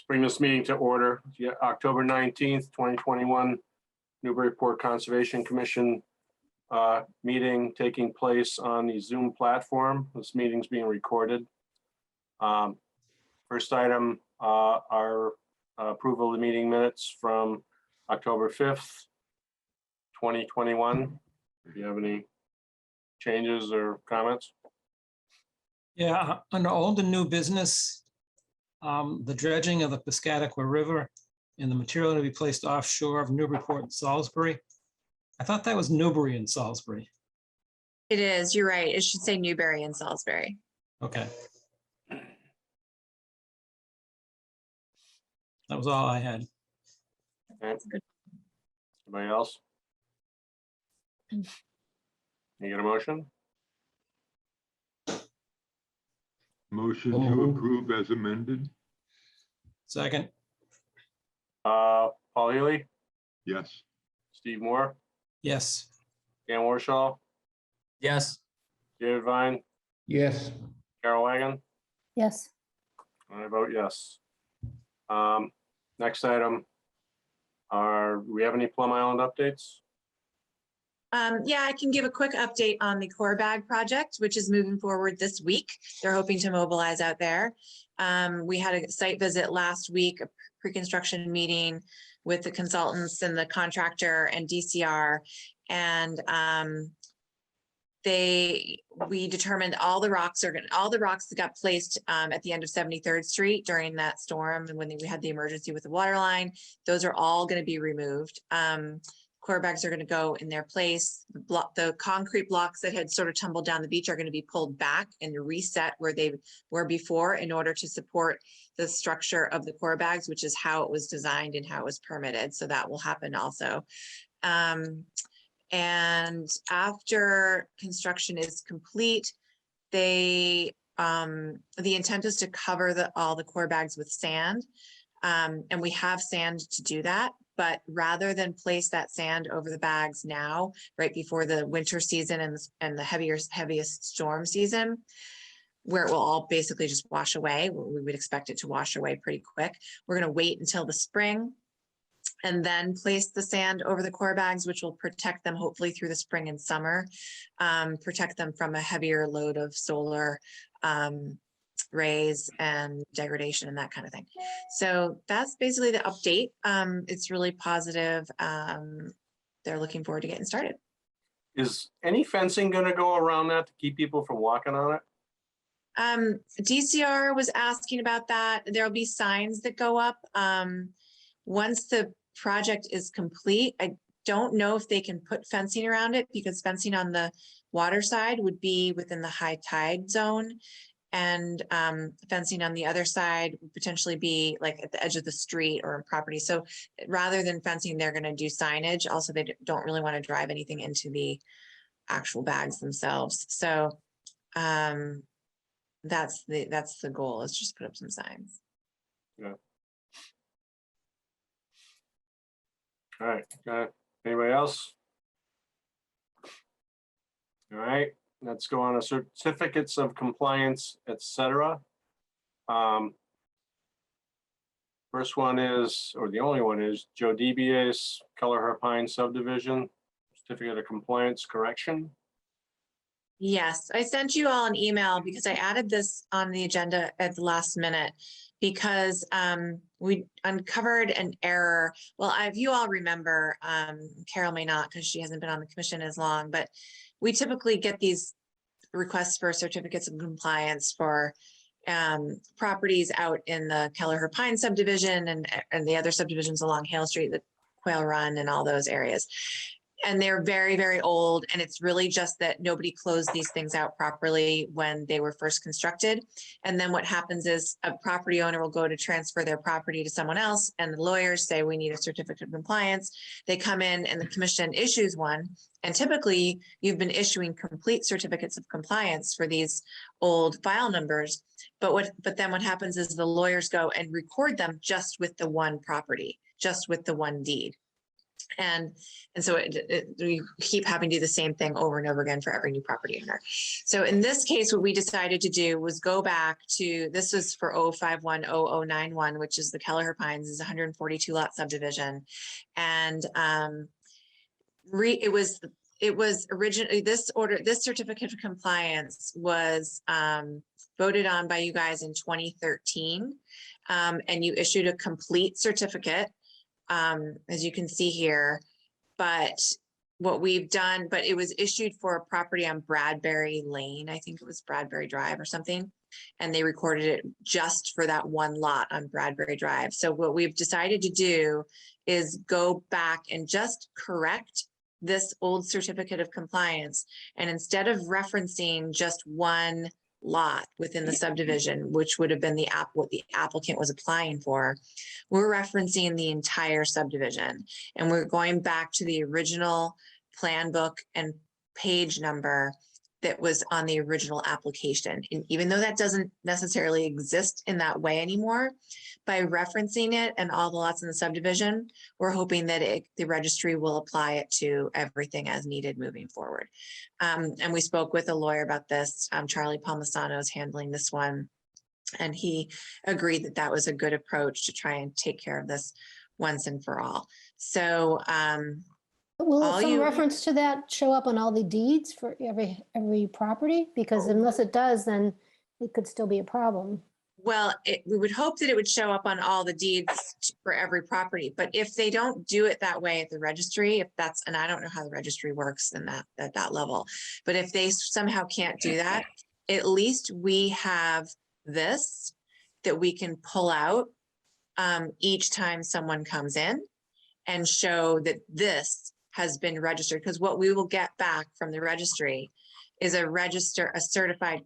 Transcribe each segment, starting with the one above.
Let's bring this meeting to order. Yeah, October 19th, 2021, Newburyport Conservation Commission meeting taking place on the Zoom platform. This meeting's being recorded. First item, our approval of the meeting minutes from October 5th, 2021. Do you have any changes or comments? Yeah, under old and new business, the dredging of the Piscataqua River and the material to be placed offshore of Newburyport and Salisbury. I thought that was Newbury and Salisbury. It is, you're right. It should say Newbury and Salisbury. Okay. That was all I had. Okay. Anybody else? You get a motion? Motion to approve as amended? Second, Paul Healy, Yes. Steve Moore, yes. Dan Warshaw, Yes. David Vine, Yes. Carol Wagon. Yes. I vote yes. Next item. Do we have any Plum Island updates? Yeah, I can give a quick update on the core bag project, which is moving forward this week. They're hoping to mobilize out there. We had a site visit last week, a pre-construction meeting with the consultants and the contractor and DCR. And we determined all the rocks that got placed at the end of 73rd Street during that storm and when we had the emergency with the water line, those are all going to be removed. Core bags are going to go in their place. The concrete blocks that had sort of tumbled down the beach are going to be pulled back and reset where they were before in order to support the structure of the core bags, which is how it was designed and how it was permitted. So that will happen also. And after construction is complete, the intent is to cover all the core bags with sand. And we have sand to do that. But rather than place that sand over the bags now, right before the winter season and the heaviest storm season, where it will all basically just wash away, we would expect it to wash away pretty quick. We're going to wait until the spring and then place the sand over the core bags, which will protect them hopefully through the spring and summer, protect them from a heavier load of solar rays and degradation and that kind of thing. So that's basically the update. It's really positive. They're looking forward to getting started. Is any fencing going to go around that to keep people from walking on it? DCR was asking about that. There'll be signs that go up. Once the project is complete, I don't know if they can put fencing around it because fencing on the water side would be within the high tide zone. And fencing on the other side would potentially be like at the edge of the street or property. So rather than fencing, they're going to do signage. Also, they don't really want to drive anything into the actual bags themselves. So that's the goal, is just put up some signs. Yeah. All right. Got it. Anybody else? All right. Let's go on to certificates of compliance, etc. First one is, or the only one is, Joe DBA's Kelleher Pine subdivision, certificate of compliance correction. Yes, I sent you all an email because I added this on the agenda at the last minute because we uncovered an error. Well, if you all remember, Carol may not because she hasn't been on the commission as long, but we typically get these requests for certificates of compliance for properties out in the Kelleher Pine subdivision and the other subdivisions along Hale Street, the Quail Run and all those areas. And they're very, very old. And it's really just that nobody closed these things out properly when they were first constructed. And then what happens is a property owner will go to transfer their property to someone else. And the lawyers say, we need a certificate of compliance. They come in and the commission issues one. And typically you've been issuing complete certificates of compliance for these old file numbers. But then what happens is the lawyers go and record them just with the one property, just with the one deed. And so we keep having to do the same thing over and over again for every new property owner. So in this case, what we decided to do was go back to, this was for 0510091, which is the Kelleher Pines, is 142 lot subdivision. And it was originally, this certificate of compliance was voted on by you guys in 2013. And you issued a complete certificate, as you can see here. But what we've done, but it was issued for a property on Bradbury Lane. I think it was Bradbury Drive or something. And they recorded it just for that one lot on Bradbury Drive. So what we've decided to do is go back and just correct this old certificate of compliance. And instead of referencing just one lot within the subdivision, which would have been what the applicant was applying for, we're referencing the entire subdivision. And we're going back to the original plan book and page number that was on the original application. And even though that doesn't necessarily exist in that way anymore, by referencing it and all the lots in the subdivision, we're hoping that the registry will apply it to everything as needed moving forward. And we spoke with a lawyer about this. Charlie Palmisano is handling this one. And he agreed that that was a good approach to try and take care of this once and for all. So will all some you- reference to that show up on all the deeds for every property? Because unless it does, then it could still be a problem. well, we would hope that it would show up on all the deeds for every property, but if they don't do it that way at the registry, and I don't know how the registry works at that level, but if they somehow can't do that, at least we have this that we can pull out each time someone comes in and show that this has been registered. Because what we will get back from the registry is a certified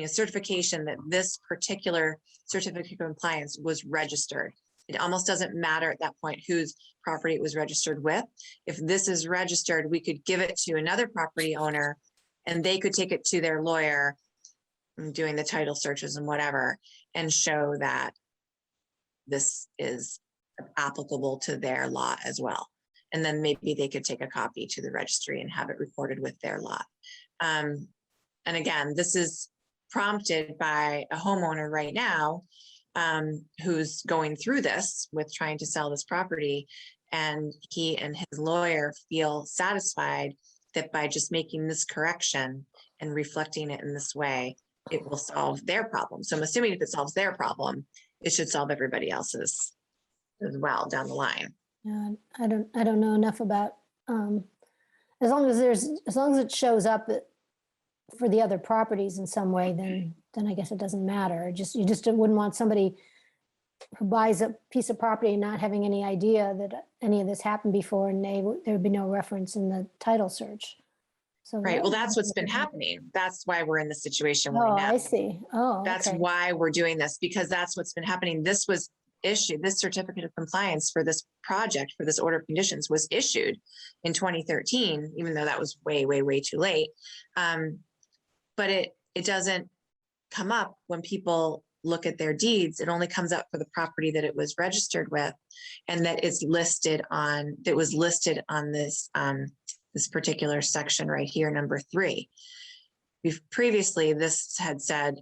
certification that this particular certificate of compliance was registered. It almost doesn't matter at that point whose property it was registered with. If this is registered, we could give it to another property owner and they could take it to their lawyer and doing the title searches and whatever, and show that this is applicable to their lot as well. And then maybe they could take a copy to the registry and have it recorded with their lot. And again, this is prompted by a homeowner right now who's going through this with trying to sell this property. And he and his lawyer feel satisfied that by just making this correction and reflecting it in this way, it will solve their problem. So I'm assuming if it solves their problem, it should solve everybody else's as well down the line. I don't know enough about, as long as it shows up for the other properties in some way, then I guess it doesn't matter. You just wouldn't want somebody who buys a piece of property not having any idea that any of this happened before, and there would be no reference in the title search. So Right. Well, that's what's been happening. That's why we're in the situation we're Oh, in now. I see. Oh, That's okay. why we're doing this, because that's what's been happening. This was issued, this certificate of compliance for this project, for this order of conditions, was issued in 2013, even though that was way, way, way too late. But it doesn't come up when people look at their deeds. It only comes up for the property that it was registered with, and that was listed on this this particular section right here, number 3. Previously, this had said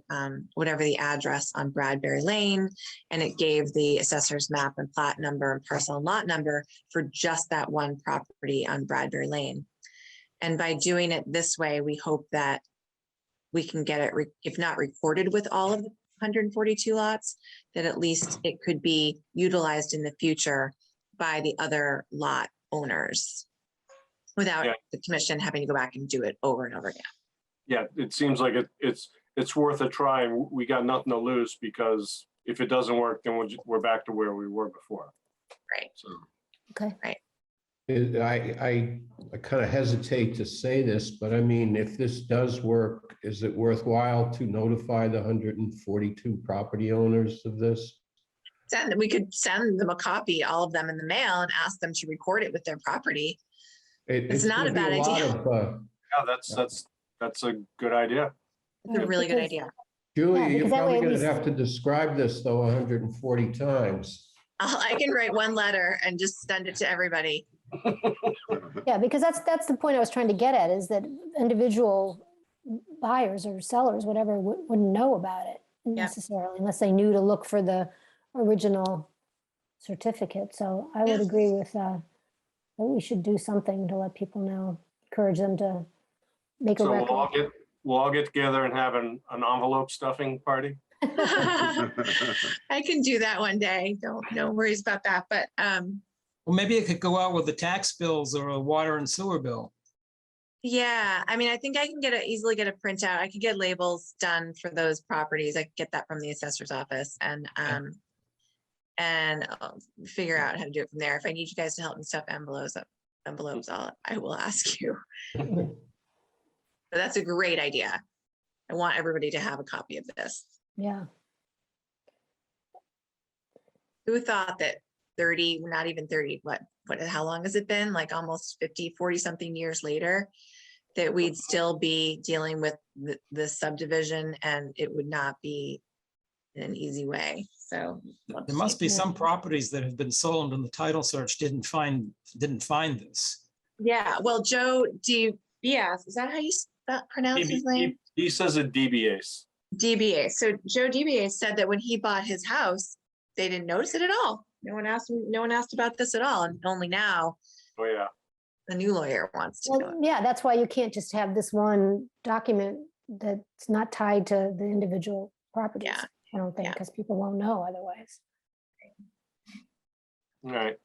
whatever the address on Bradbury Lane, and it gave the assessor's map and plat number and parcel and lot number for just that one property on Bradbury Lane. And by doing it this way, we hope that we can get it, if not recorded with all of the 142 lots, that at least it could be utilized in the future by the other lot owners without the commission having to go back and do it over and over again. Yeah, it seems like it's worth a try, and we got nothing to lose, because if it doesn't work, then we're back to where we were before. Right. So Okay. I kind of hesitate to say this, but I mean, if this does work, is it worthwhile to notify the 142 property owners of this? We could send them a copy, all of them in the mail, and ask them to record it with their property. It's not a bad idea. yeah, that's a good idea. It's a really good idea. Julia, Yeah, you're because that way probably at going to least- have to describe this though 140 times. I can write one letter and just send it to everybody. Yeah, because that's the point I was trying to get at, is that individual buyers or sellers, whatever, wouldn't know about it necessarily unless they knew to look for the original certificate. So I would agree with that we should do something to let people know, encourage them to make a So record. we'll all get together and have an envelope stuffing party. I can do that one day. No worries about that. But Well, maybe it could go out with the tax bills or a water and sewer bill. yeah, I mean, I think I can easily get a printout. I could get labels done for those properties. I could get that from the assessor's office and I'll figure out how to do it from there. If I need you guys to help me stuff envelopes, I will ask you. But that's a great idea. I want everybody to have a copy of this. Yeah. Who thought that 30, not even 30, how long has it been? Like almost 50, 40 something years later, that we'd still be dealing with the subdivision and it would not be in an easy way. So There must be some properties that have been sold and the title search didn't find this. yeah. Well, Joe DBS, is that how you pronounce his name? He says a DBAs. DBA. So Joe DBA said that when he bought his house, they didn't notice it at all. No one asked about this at all. And only now Oh, yeah. the new lawyer wants to know. Well, yeah, that's why you can't just have this one document that's not tied to the individual properties. Yeah. I don't think, Yeah. because people won't know otherwise. All right.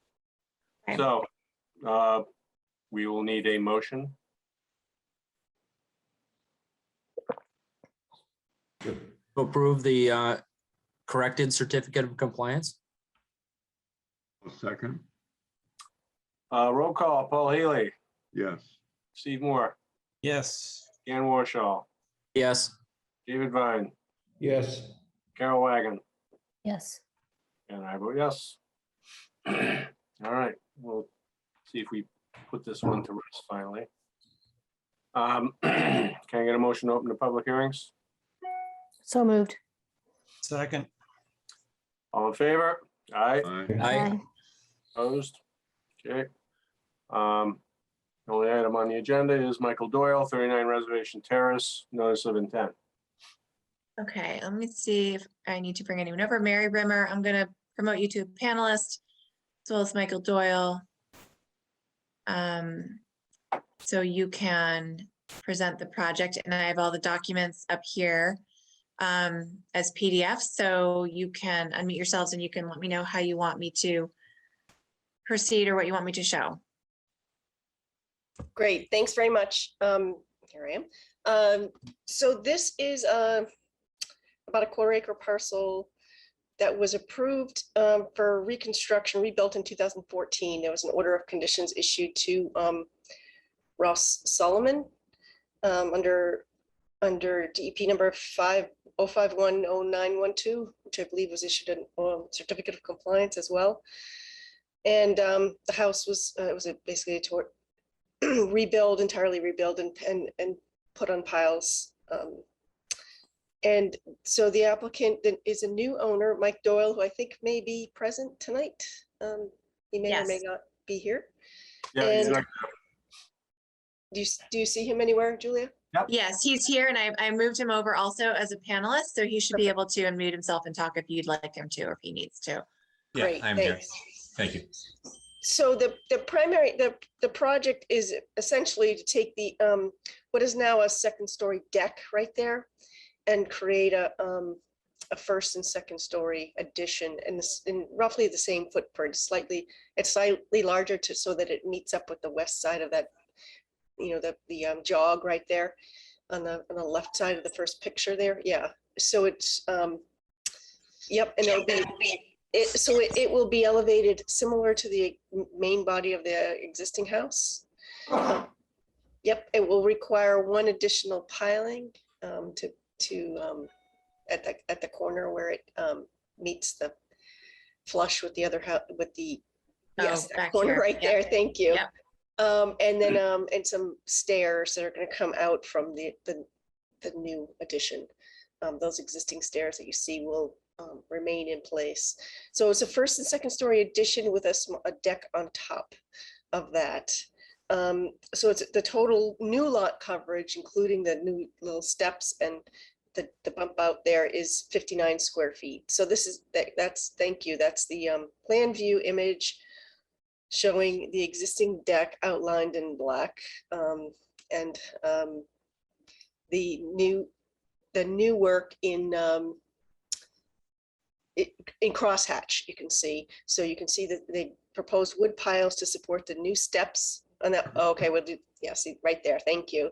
Okay. So we will need a motion. To approve the corrected certificate of compliance. A second, Roll call, Paul Healy, yes. Steve Moore, Yes. Dan Warshaw, Yes. David Vine, Yes, Carol Wagon, Yes. and I vote yes. All right, we'll see if we put this one to rest finally. Can I get a motion to open the public hearings? So moved. Second. All in favor? Aye. Aye. Aye. Opposed? Okay. The only item on the agenda is Michael Doyle, 39 Reservation Terrace, notice of intent. Okay, let me see if I need to bring anyone over. Mary Rimmer, I'm gonna promote you to a panelist, as well as Michael Doyle. So you can present the project, and I have all the documents up here as PDFs, so you can unmute yourselves and you can let me know how you want me to proceed or what you want me to show. Great, thanks very much. Here I am. So this is about a 1/4 acre parcel that was approved for reconstruction, rebuilt in 2014. There was an order of conditions issued to Ross Solomon under DEP number 50510912, which I believe was issued a certificate of compliance as well. And the house was basically entirely rebuild and put on piles. And so the applicant is a new owner, Mike Doyle, who I think may be present tonight. He may or may Yes. not be here. Yeah, And- exactly. Do you see him anywhere, Julia? Yes, he's here, and I moved him over also as a panelist, so he should be able to unmute himself and talk if you'd like him to, or if he needs to. Yeah, Great, I'm here. thanks. Thank you. So the project is essentially to take the what is now a 2nd-story deck right there and create a 1st and 2nd-story addition in roughly the same footprint. It's slightly larger so that it meets up with the west side of that, the jog right there on the left side of the first picture there. Yeah. So it's yep, and it will be elevated similar to the main body of the existing house. Yep, it will require one additional piling at the corner where it meets the flush with the other house yes, that back corner here. right Yep. there. Thank you. Yep. And then and some stairs that are going to come out from the new addition. Those existing stairs that you see will remain in place. So it's a 1st and 2nd-story addition with a deck on top. of that. So it's the total new lot coverage, including the new little steps and the bump out there is 59 square feet. So this is, that's, thank you. That's the plan view image showing the existing deck outlined in black. And the new work in crosshatch, you can see. So you can see that they proposed wood piles to support the new steps on that. Oh, okay, we'll do, yeah, see right there. Thank you.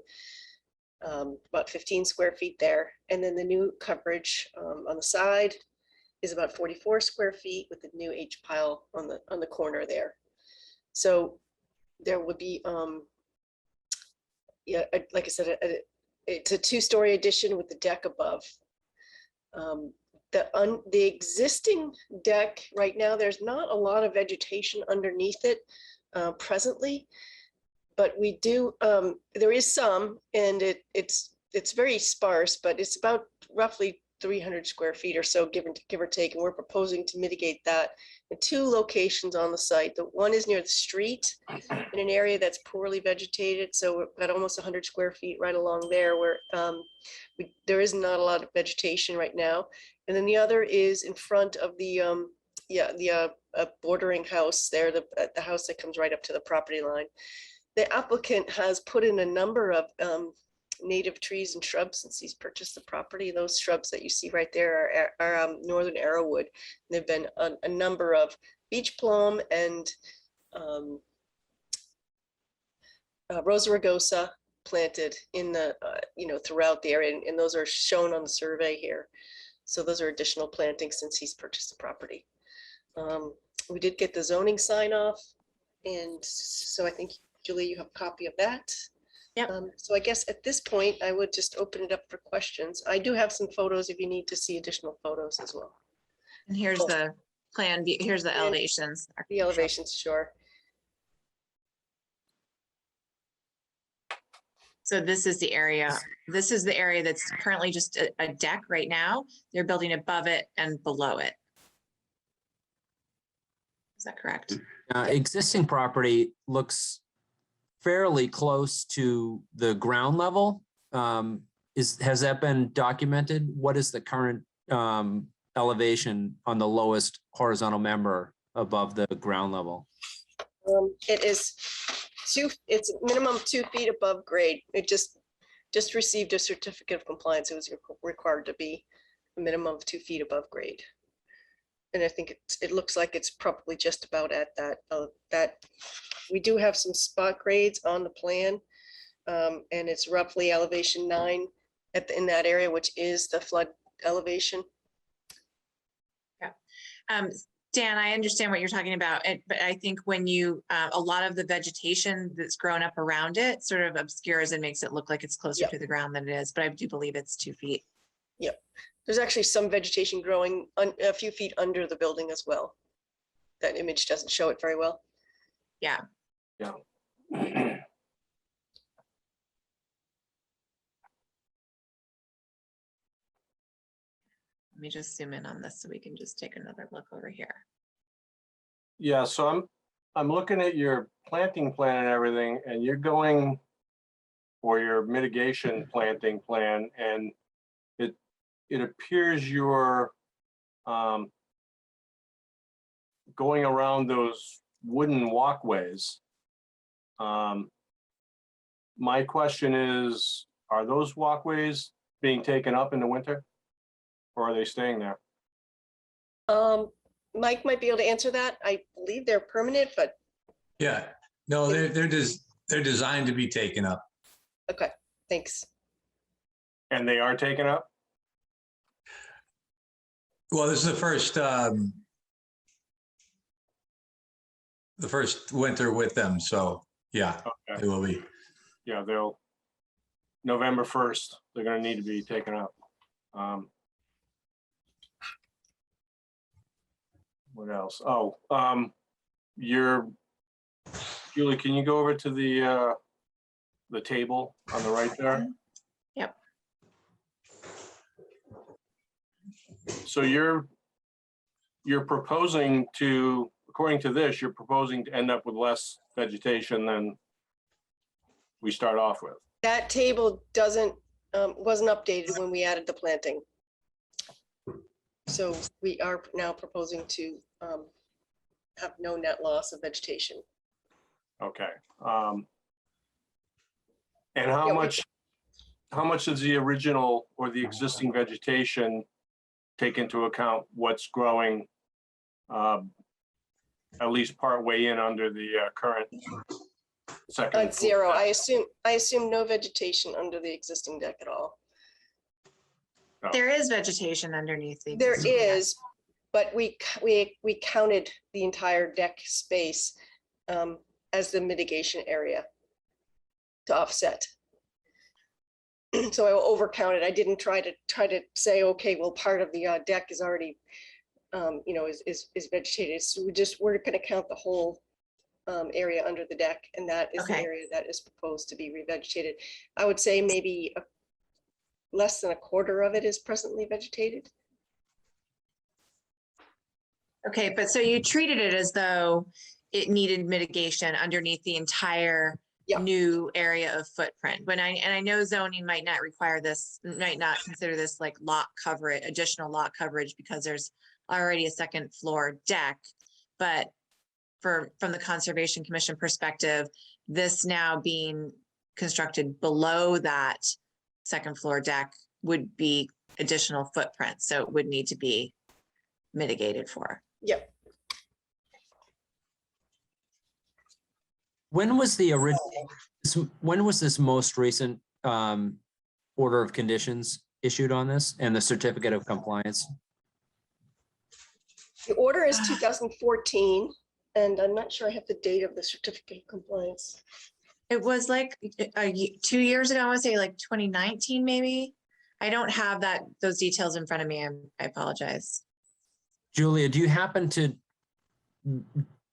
About 15 square feet there. And then the new coverage on the side is about 44 square feet with the new H pile on the corner there. So there would be, yeah, like I said, it's a 2-story addition with the deck above. The existing deck right now, there's not a lot of vegetation underneath it presently, but we do, there is some, and it's very sparse, but it's about roughly 300 square feet or so, give or take, and we're proposing to mitigate that in 2 locations on the site. The one is near the street in an area that's poorly vegetated, so we've got almost 100 square feet right along there where there is not a lot of vegetation right now. And then the other is in front of the bordering house there, the house that comes right up to the property line. The applicant has put in a number of native trees and shrubs since he's purchased the property. Those shrubs that you see right there are northern arrowwood. There've been a number of beech plum and Rosa rugosa planted in the throughout the area, and those are shown on the survey here. So those are additional plantings since he's purchased the property. We did get the zoning sign off, and so I think, Julie, you have a copy of that. Yep. So I guess at this point, I would just open it up for questions. I do have some photos if you need to see additional photos as well. And here's the plan view, here's the elevations. The elevations, sure. So this is the area that's currently just a deck right now. They're building above it and below it. Is that correct? Existing property looks fairly close to the ground level. Has that been documented? What is the current elevation on the lowest horizontal member above the ground level? It is it's minimum 2 feet above grade. It just received a certificate of compliance. It was required to be a minimum of 2 feet above grade. And I think it looks like it's probably just about at that. We do have some spot grades on the plan, and it's roughly elevation 9 in that area, which is the flood elevation. Yeah. Dan, I understand what you're talking about, but I think when you, a lot of the vegetation that's grown up around it sort of obscures and makes it look like it's closer to the ground than it is, but I do believe it's 2 feet. Yep. There's actually some vegetation growing a few feet under the building as well. That image doesn't show it very well. Yeah. Yeah. Let me just zoom in on this so we can just take another look over here. Yeah, so I'm looking at your planting plan and everything, and you're going for your mitigation planting plan, and it appears you're going around those wooden walkways. My question is, are those walkways being taken up in the winter, or are they staying there? Mike might be able to answer that. I believe they're permanent, but Yeah, no, they're designed to be taken up. okay, thanks. And they are taken up? Well, this is the first winter with them, so yeah, Okay. it will be. Yeah, they'll, November 1st, they're gonna need to be taken up. What else? Oh, Julie, can you go over to the table on the right there? Yep. So you're proposing to, according to this, you're proposing to end up with less vegetation than we start off with. That table doesn't, wasn't updated when we added the planting. So we are now proposing to have no net loss of vegetation. Okay. And how Yeah, much does the original or the existing vegetation take into account what's growing at least part way in under the current second? Zero. I assume no vegetation under the existing deck at all. There is vegetation underneath the. There existing deck. is, but we counted the entire deck space as the mitigation area to offset. So I overcounted. I didn't try to say, okay, well, part of the deck is already, you know, is vegetated. So we're going to count the whole area under the deck, and that is the Okay. area that is proposed to be revegetated. I would say maybe less than a quarter of it is presently vegetated. Okay, but so you treated it as though it needed mitigation underneath the entire Yeah. new area of footprint. I know zoning might not require this, might not consider this like lot coverage, additional lot coverage, because there's already a second floor deck. But from the Conservation Commission perspective, this now being constructed below that second floor deck would be additional footprint, so it would need to be mitigated for. Yep. When was the original, when was this most recent order of conditions issued on this and the certificate of compliance? The order is 2014, and I'm not sure I have the date of the certificate of compliance. It was like 2 years ago, I want to say like 2019, maybe. I don't have those details in front of me. I apologize. Julia, do you happen to,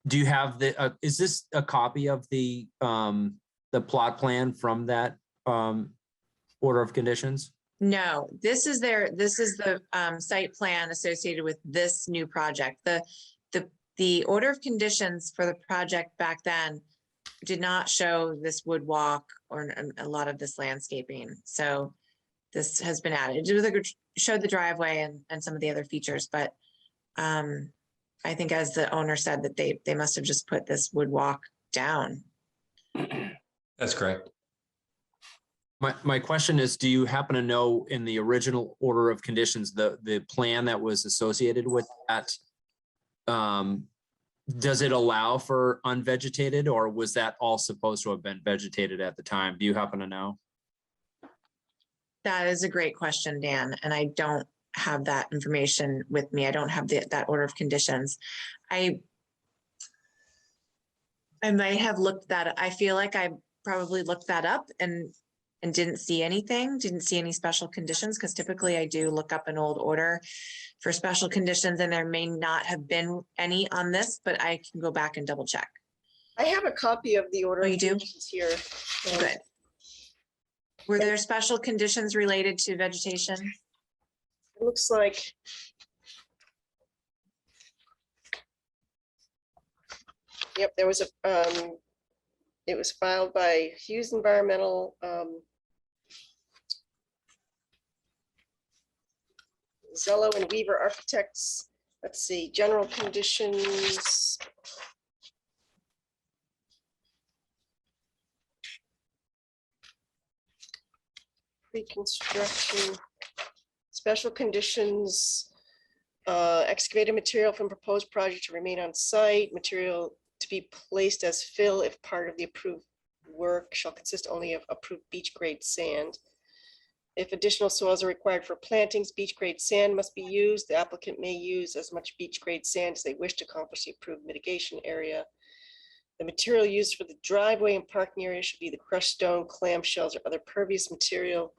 do you have the, is this a copy of the plot plan from that order of conditions? No, this is the site plan associated with this new project. The order of conditions for the project back then did not show this wood walk or a lot of this landscaping. So this has been added. It showed the driveway and some of the other features, but I think as the owner said that they must have just put this wood walk down. That's correct. My question is, do you happen to know in the original order of conditions, the plan that was associated with that, does it allow for unvegetated, or was that all supposed to have been vegetated at the time? Do you happen to know? That is a great question, Dan, and I don't have that information with me. I don't have that order of conditions. I might have looked that. I feel like I probably looked that up and didn't see anything, didn't see any special conditions, because typically I do look up an old order for special conditions, and there may not have been any on this, but I can go back and double check. I have a copy of the order. Oh, of you do? conditions here. Good. Were there special conditions related to vegetation? It looks like yep, there was a it was filed by Hughes Environmental, Zello and Weaver Architects. Let's see, general conditions. Pre-construction, special conditions, excavated material from proposed project to remain on site, material to be placed as fill if part of the approved work shall consist only of approved beach grade sand. If additional soils are required for plantings, beach grade sand must be used. The applicant may use as much beach grade sand as they wish to accomplish the approved mitigation area. The material used for the driveway and parking area should be the crushed stone, clamshells, or other pervious material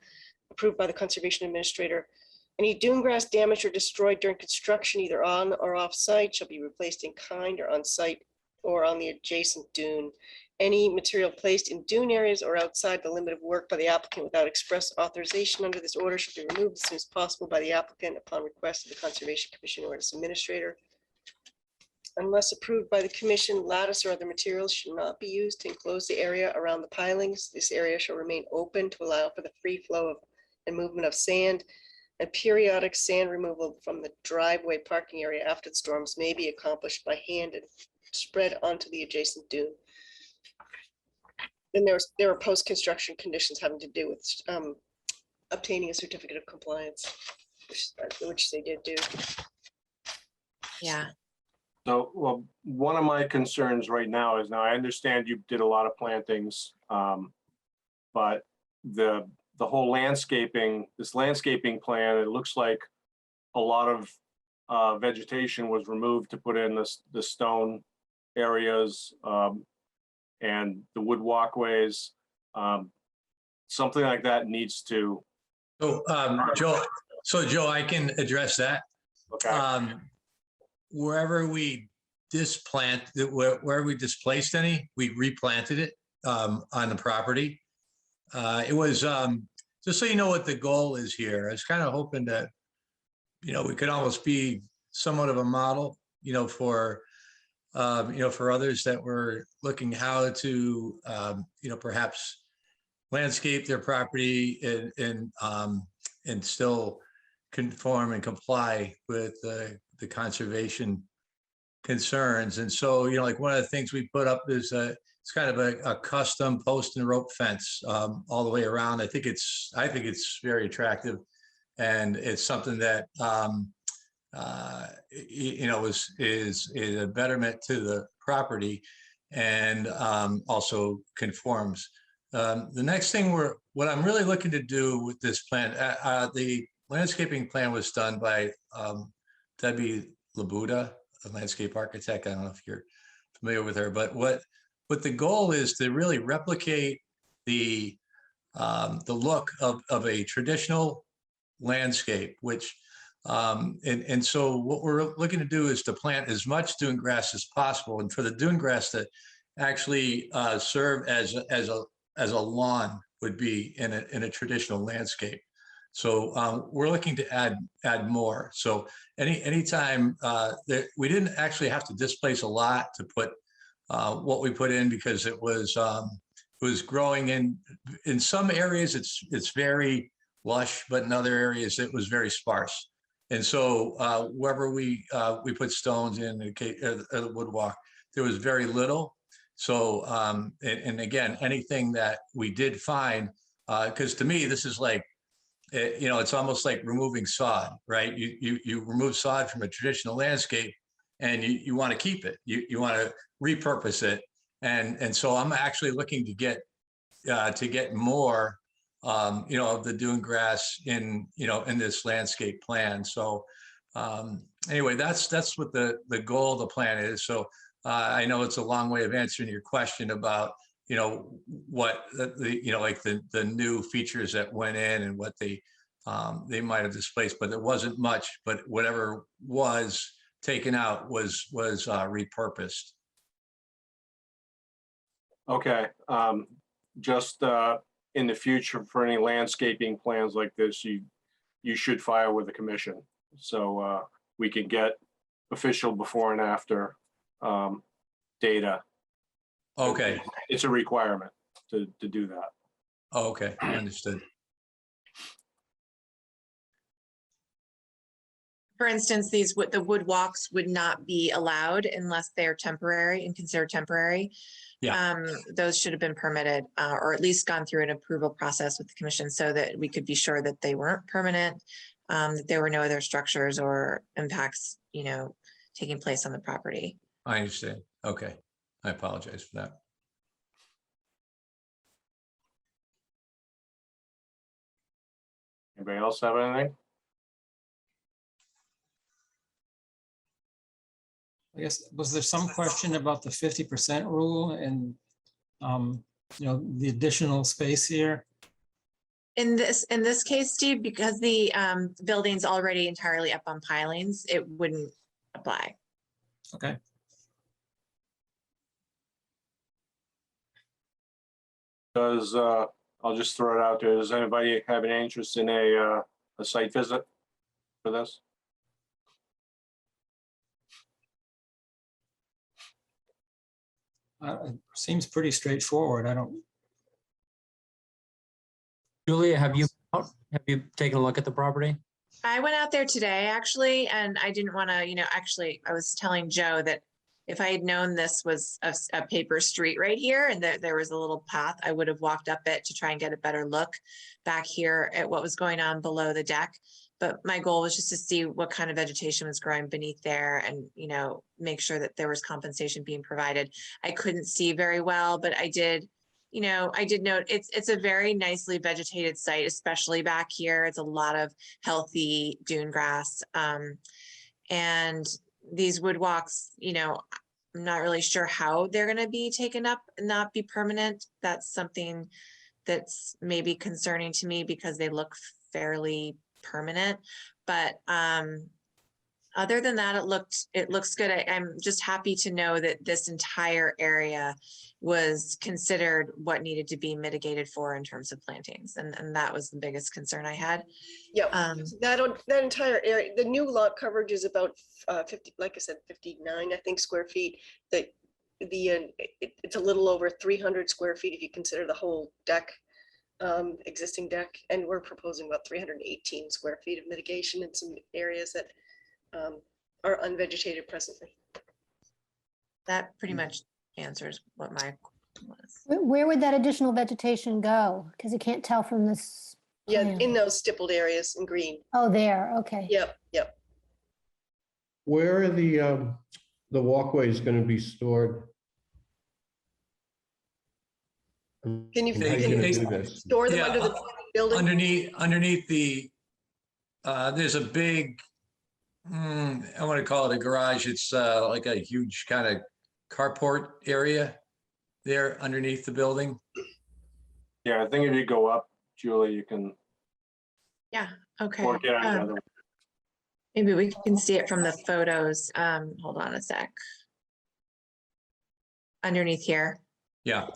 approved by the conservation administrator. Any dune grass damaged or destroyed during construction, either on or off site, shall be replaced in kind or on site or on the adjacent dune. Any material placed in dune areas or outside the limit of work by the applicant without express authorization under this order should be removed as soon as possible by the applicant upon request of the Conservation Commission or its administrator. unless approved by the commission, lattice or other materials should not be used to enclose the area around the pilings. This area shall remain open to allow for the free flow of and movement of sand. And periodic sand removal from the driveway parking area after the storms may be accomplished by hand and spread onto the adjacent dune. Then there are post-construction conditions having to do with obtaining a certificate of compliance, which they did do. Yeah, So, well, one of my concerns right now is, now I understand you did a lot of plantings, but the whole landscaping, this landscaping plan, it looks like a lot of vegetation was removed to put in the stone areas and the wood walkways. Something like that needs to. So, Joe, I can address that. Okay. Wherever we wherever we displaced any, we replanted it on the property. It was, just so you know what the goal is here, I was kind of hoping that, we could almost be somewhat of a model, for others that were looking how to, perhaps landscape their property and still conform and comply with the conservation concerns. And so, like one of the things we put up is it's kind of a custom post and rope fence all the way around. I think it's very attractive, and it's something that is a betterment to the property, and also conforms. The next thing what I'm really looking to do with this plan, the landscaping plan was done by Debbie Labuda, a landscape architect. I don't know if you're familiar with her, but what the goal is to really replicate the look of a traditional landscape, which and so what we're looking to do is to plant as much dune grass as possible, and for the dune grass to actually serve as a lawn would be in a traditional landscape. So we're looking to add more. So anytime that we didn't actually have to displace a lot to put what we put in, because it was growing in some areas it's very lush, but in other areas it was very sparse. And so wherever we put stones in the wood walk, there was very little. So and again, anything that we did find, because to me this is like, it's almost like removing sod, right? You remove sod from a traditional landscape, and you want to keep it. You want to repurpose it, and so I'm actually looking to get more, of the dune grass in this landscape plan. So anyway, that's what the goal of the plan is. So I know it's a long way of answering your question about what the new features that went in and what they might have displaced, but there wasn't much. But whatever was taken out was repurposed. Okay. Just in the future, for any landscaping plans like this, you should file with the commission, so we can get official before and after data. Okay. It's a requirement to do that. Okay, understood. for instance, the wood walks would not be allowed unless they're temporary and considered temporary. Yeah. Those should have been permitted, or at least gone through an approval process with the commission so that we could be sure that they weren't permanent, that there were no other structures or impacts, taking place on the property. I understand. Okay. I apologize for that. Anybody else have anything? I guess, was there some question about the 50% rule and, the additional space here? In this case, Steve, because the building's already entirely up on pilings, it wouldn't apply. Okay. Does, I'll just throw it out there. Does anybody have any interest in a site visit for this? It seems pretty straightforward. I don't, Julia, have you taken a look at the property? I went out there today, actually, and I didn't want to, actually, I was telling Joe that if I had known this was a paper street right here and that there was a little path, I would have walked up it to try and get a better look back here at what was going on below the deck. But my goal was just to see what kind of vegetation was growing beneath there and, make sure that there was compensation being provided. I couldn't see very well, but I did note it's a very nicely vegetated site, especially back here. It's a lot of healthy dune grass. And these wood walks, I'm not really sure how they're going to be taken up and not be permanent. That's something that's maybe concerning to me because they look fairly permanent. But other than that, it looks good. I'm just happy to know that this entire area was considered what needed to be mitigated for in terms of plantings. And that was the biggest concern I had. Yeah, that entire area, the new lot coverage is about 50, like I said, 59, I think, square feet. It's a little over 300 square feet if you consider the whole deck, existing deck, and we're proposing about 318 square feet of mitigation in some areas that are unvegetated presently. That pretty much answers what my was. Where would that additional vegetation go? Because you can't tell from this. Yeah, plan. in those stippled areas in green. Oh, there, okay. Yep. Where are the walkways going to be stored? Can you How are you gonna do this? store them Yeah, under the building? Underneath the, there's a big, I want to call it a garage. It's like a huge kind of carport area there underneath the building. Yeah, I think if you go up, Julie, you can Yeah, okay. work it on the other. Maybe we can see it from the photos. Hold on a sec. Underneath here. Yeah.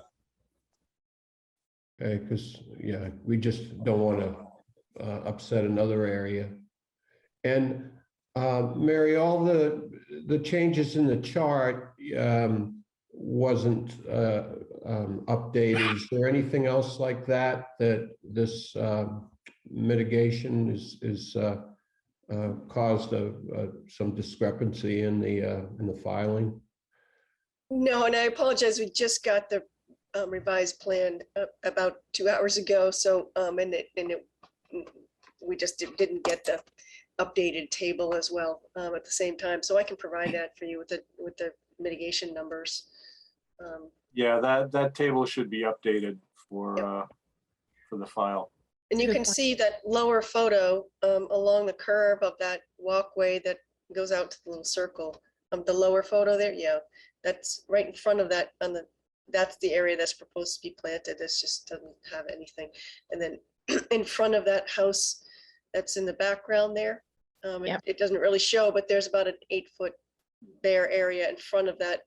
Okay, because, yeah, we just don't want to upset another area. And Mary, all the changes in the chart wasn't updated. Is there anything else like that this mitigation is caused some discrepancy in the filing? No, and I apologize. We just got the revised plan about 2 hours ago. So, we just didn't get the updated table as well at the same time. So I can provide that for you with the mitigation numbers. Yeah, that table should be updated for the file. And you can see that lower photo along the curve of that walkway that goes out to the little circle. The lower photo there, yeah, that's right in front of that. That's the area that's proposed to be planted. This just doesn't have anything. And then in front of that house that's in the background there, it doesn't really show, but there's about an 8-foot bare area in front of that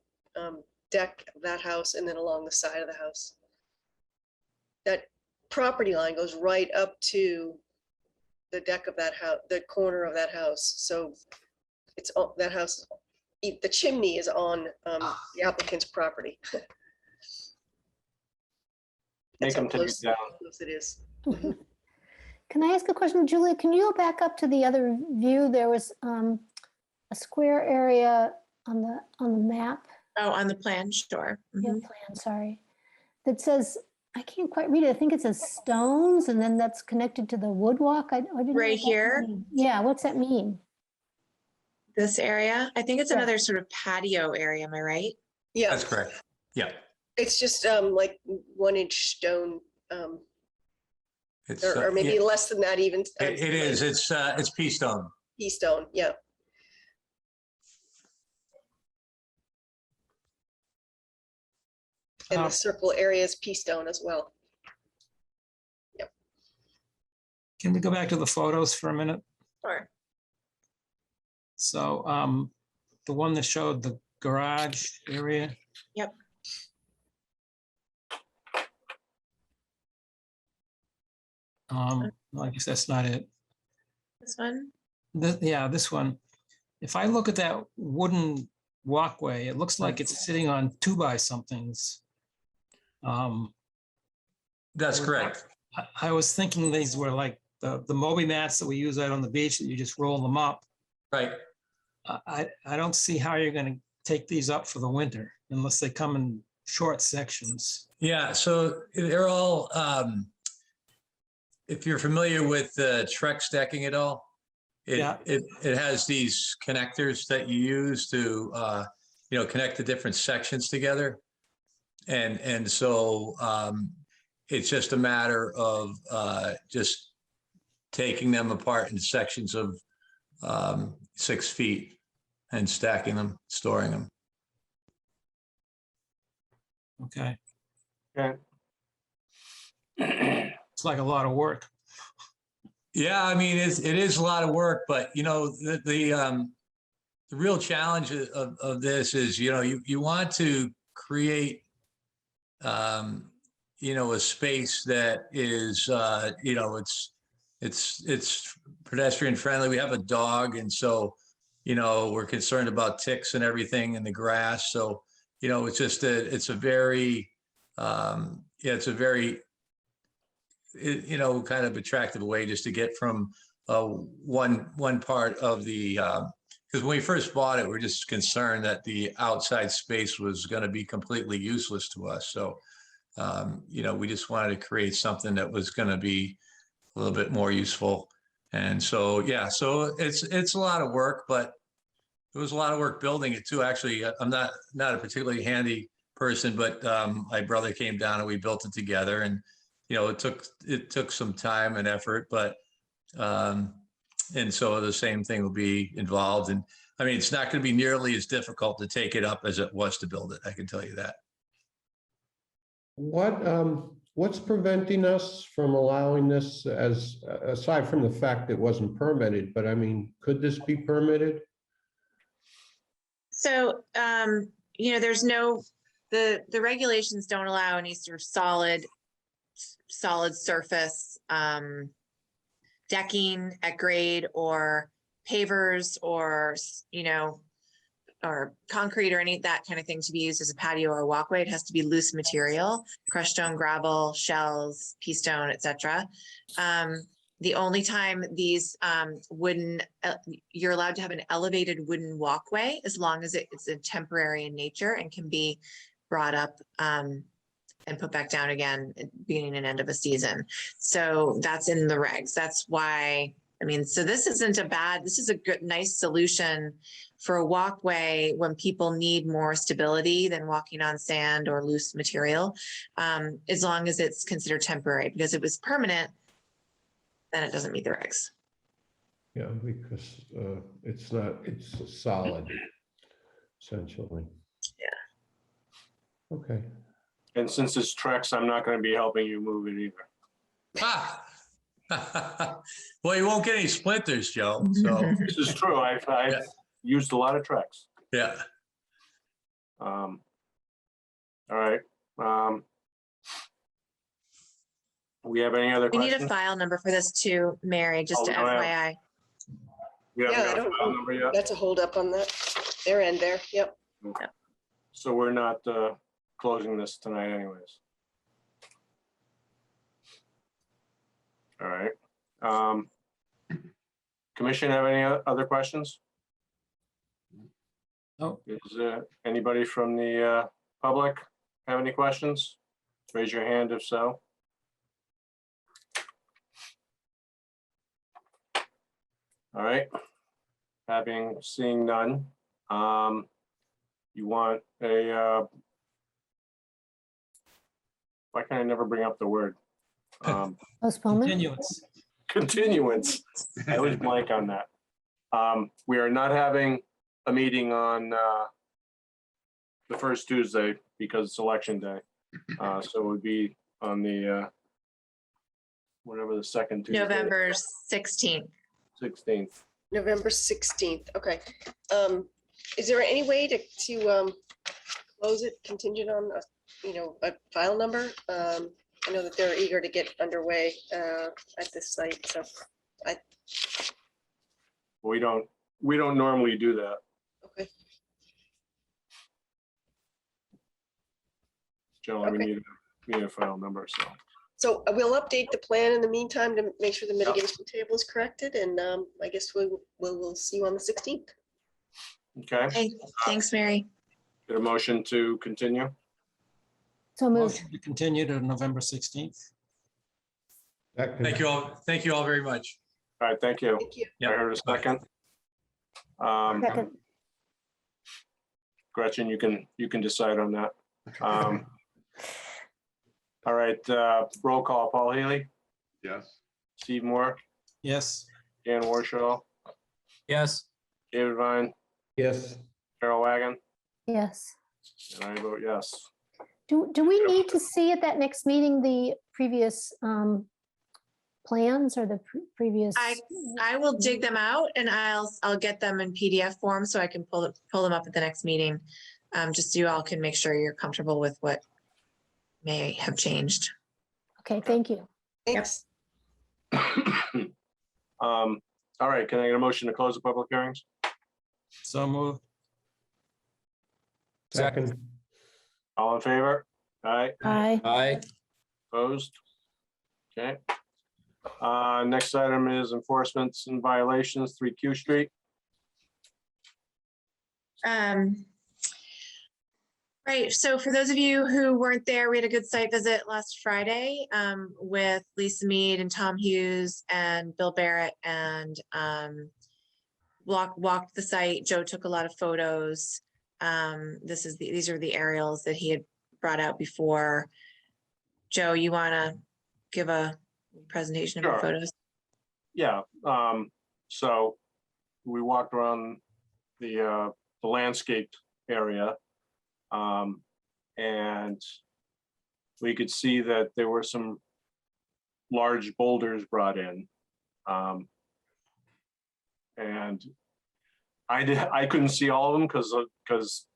deck of that house, and then along the side of the house. That property line goes right up to the deck of that house, the corner of that house. So it's that house, the chimney is on the applicant's property. Make That's how them take it close down. it is. Can I ask a question, Julia? Can you go back up to the other view? There was a square area on the map. Oh, on the plan, sure. Yeah, plan, sorry. That says, I can't quite read it. I think it says stones, and then that's connected to the wood walk. I didn't know Right what that here? mean. Yeah, what's that mean? This area, I think it's Yeah. another sort of patio area, am I right? Yeah, That's correct. Yeah. it's just like 1-inch stone, It's, or maybe yeah, less than that even. it is. It's pea stone. Pea stone, yeah. And the circle area is pea stone as well. can we go back to the photos for a minute? Sure. So the one that showed the garage area. Yep. I guess that's not it. This one? Yeah, this one. If I look at that wooden walkway. It looks like it's sitting on 2x-somethings. That's correct. I was thinking these were like the Moby mats that we use out on the beach that you just roll them up. Right. I don't see how you're going to take these up for the winter unless they come in short sections. Yeah, so they're all, if you're familiar with Trex decking at all, Yeah. it has these connectors that you use to, connect the different sections together. And so it's just a matter of just taking them apart in sections of 6 feet and stacking them, storing them. Okay. Okay. It's like a lot of work. Yeah, I mean, it is a lot of work, but the real challenge of this is, you want to create, a space that is, it's pedestrian friendly. We have a dog, and so, we're concerned about ticks and everything in the grass. So, it's just it's a very, kind of attractive way just to get from one part of the, because when we first bought it, we're just concerned that the outside space was going to be completely useless to us. So, we just wanted to create something that was going to be a little bit more useful. And so, yeah, so it's a lot of work, but it was a lot of work building it too. Actually, I'm not a particularly handy person, but my brother came down and we built it together. And it took some time and effort, but and so the same thing will be involved. And I mean, it's not going to be nearly as difficult to take it up as it was to build it. I can tell you that. What's preventing us from allowing this, as aside from the fact it wasn't permitted, but I mean, could this be permitted? So, there's the regulations don't allow any sort of solid surface decking at grade or pavers or, or concrete or any of that kind of thing to be used as a patio or a walkway. It has to be loose material, crushed stone, gravel, shells, pea stone, etc. The only time these you're allowed to have an elevated wooden walkway as long as it's a temporary in nature and can be brought up and put back down again at the beginning and end of a season. So that's in the regs. That's why, so this isn't this is a good, nice solution for a walkway when people need more stability than walking on sand or loose material, as long as it's considered temporary. Because if it was permanent, then it doesn't meet the regs. Yeah, because it's solid, essentially. Yeah. Okay. And since it's Trex, I'm not going to be helping you move it either. Ah. Well, you won't get any splinters, Joe. So This is true. I've used a lot of Trex. yeah. All right. We have any other We need questions? a file number for this too, Mary, just Oh, to we don't have- FYI. We haven't Yeah, I got a don't file know. number yet, That's a hold up on that, their end there. Yep. so we're not closing this tonight anyways. All right. Commission have any other questions? No. Is anybody from the public have any questions? Raise your hand if so. All right. Seeing none. You want a, why can I never bring up the word? Postponement? Continuance. Continuance. I always blank on that. We are not having a meeting on the first Tuesday because it's election day. So it would be on the whatever the second Tuesday. November 16th. 16th. November 16th. Okay. Is there any way to close it contingent on a file number? I know that they're eager to get underway at this site, so We don't normally do that. okay. Generally, we Okay. need a final number, so. So we'll update the plan in the meantime to make sure the mitigation table is corrected, and I guess we'll see you on the 16th. Okay, Okay, thanks, Mary. get a motion to continue. So moved. Motion to continue to November 16th. Thank you all. Thank you all very much. All right, thank you. Thank you. I heard a second. Second. Gretchen, you can decide on that. All right, roll call, Paul Haley, Yes. Steve Moore, Yes. Dan Warshaw, Yes, David Vine, Yes, Carol Wagon, Yes. and I vote yes. Do we need to see at that next meeting the previous plans or the previous? I will dig them out and I'll get them in PDF form so I can pull them up at the next meeting. Just so you all can make sure you're comfortable with what may have changed. Okay, thank you. Thanks. All right, can I get a motion to close the public hearings? So moved. second, All in favor? Aye, Aye. aye. opposed? Okay. Next item is enforcements and violations, 3Q Street. Right, so for those of you who weren't there, we had a good site visit last Friday with Lisa Mead and Tom Hughes and Bill Barrett, and walked the site. Joe took a lot of photos. These are the aerials that he had brought out before. Joe, you want to give a presentation of your Sure. photos? Yeah, so we walked around the landscaped area. And we could see that there were some large boulders brought in. And I couldn't see all of them because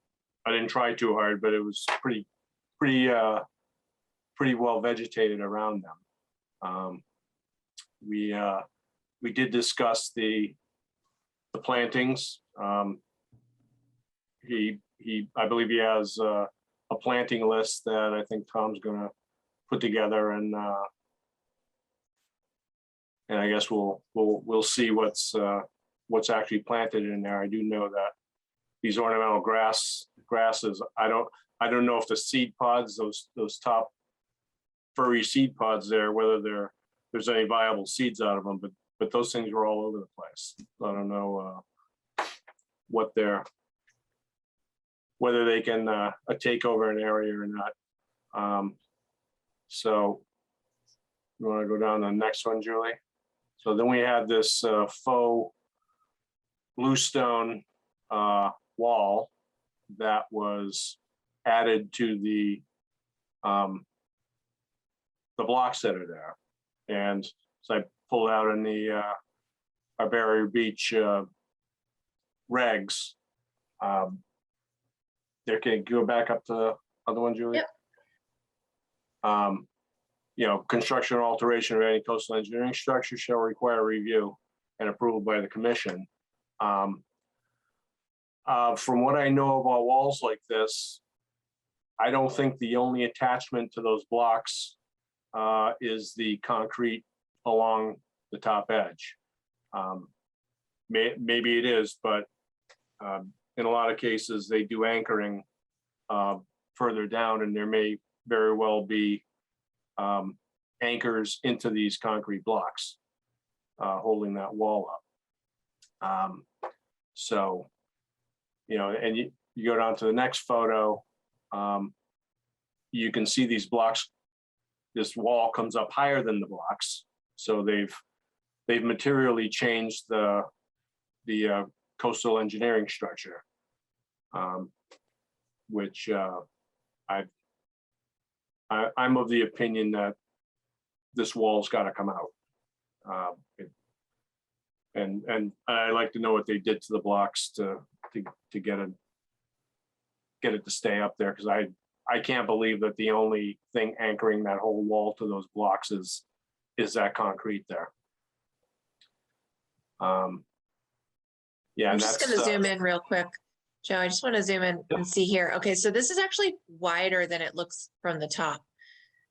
I didn't try too hard, but it was pretty well vegetated around them. We did discuss the plantings. I believe he has a planting list that I think Tom's gonna put together, and I guess we'll see what's actually planted in there. I do know that these ornamental grasses, I don't know if the seed pods, those top furry seed pods there, whether there's any viable seeds out of them, but those things were all over the place. I don't know whether they can take over an area or not. So you want to go down to the next one, Julie? So then we had this faux bluestone wall that was added to the blocks that are there. And so I pulled out in the our Barrier Beach regs. There, can you go back up to the other one, Julie? Yep. Construction or alteration of any coastal engineering structure shall require review and approval by the commission. From what I know about walls like this, I don't think the only attachment to those blocks is the concrete along the top edge. Maybe it is, but in a lot of cases, they do anchoring further down, and there may very well be anchors into these concrete blocks holding that wall up. So, and you go down to the next photo, you can see these blocks, this wall comes up higher than the blocks. So they've materially changed the coastal engineering structure, which I'm of the opinion that this wall's got to come out. And I'd like to know what they did to the blocks to get it to stay up there, because I can't believe that the only thing anchoring that whole wall to those blocks is that concrete there. Yeah, I'm and just that's going to zoom in real quick, Joe, I just want to zoom in Yep. and see here. Okay, so this is actually wider than it looks from the top.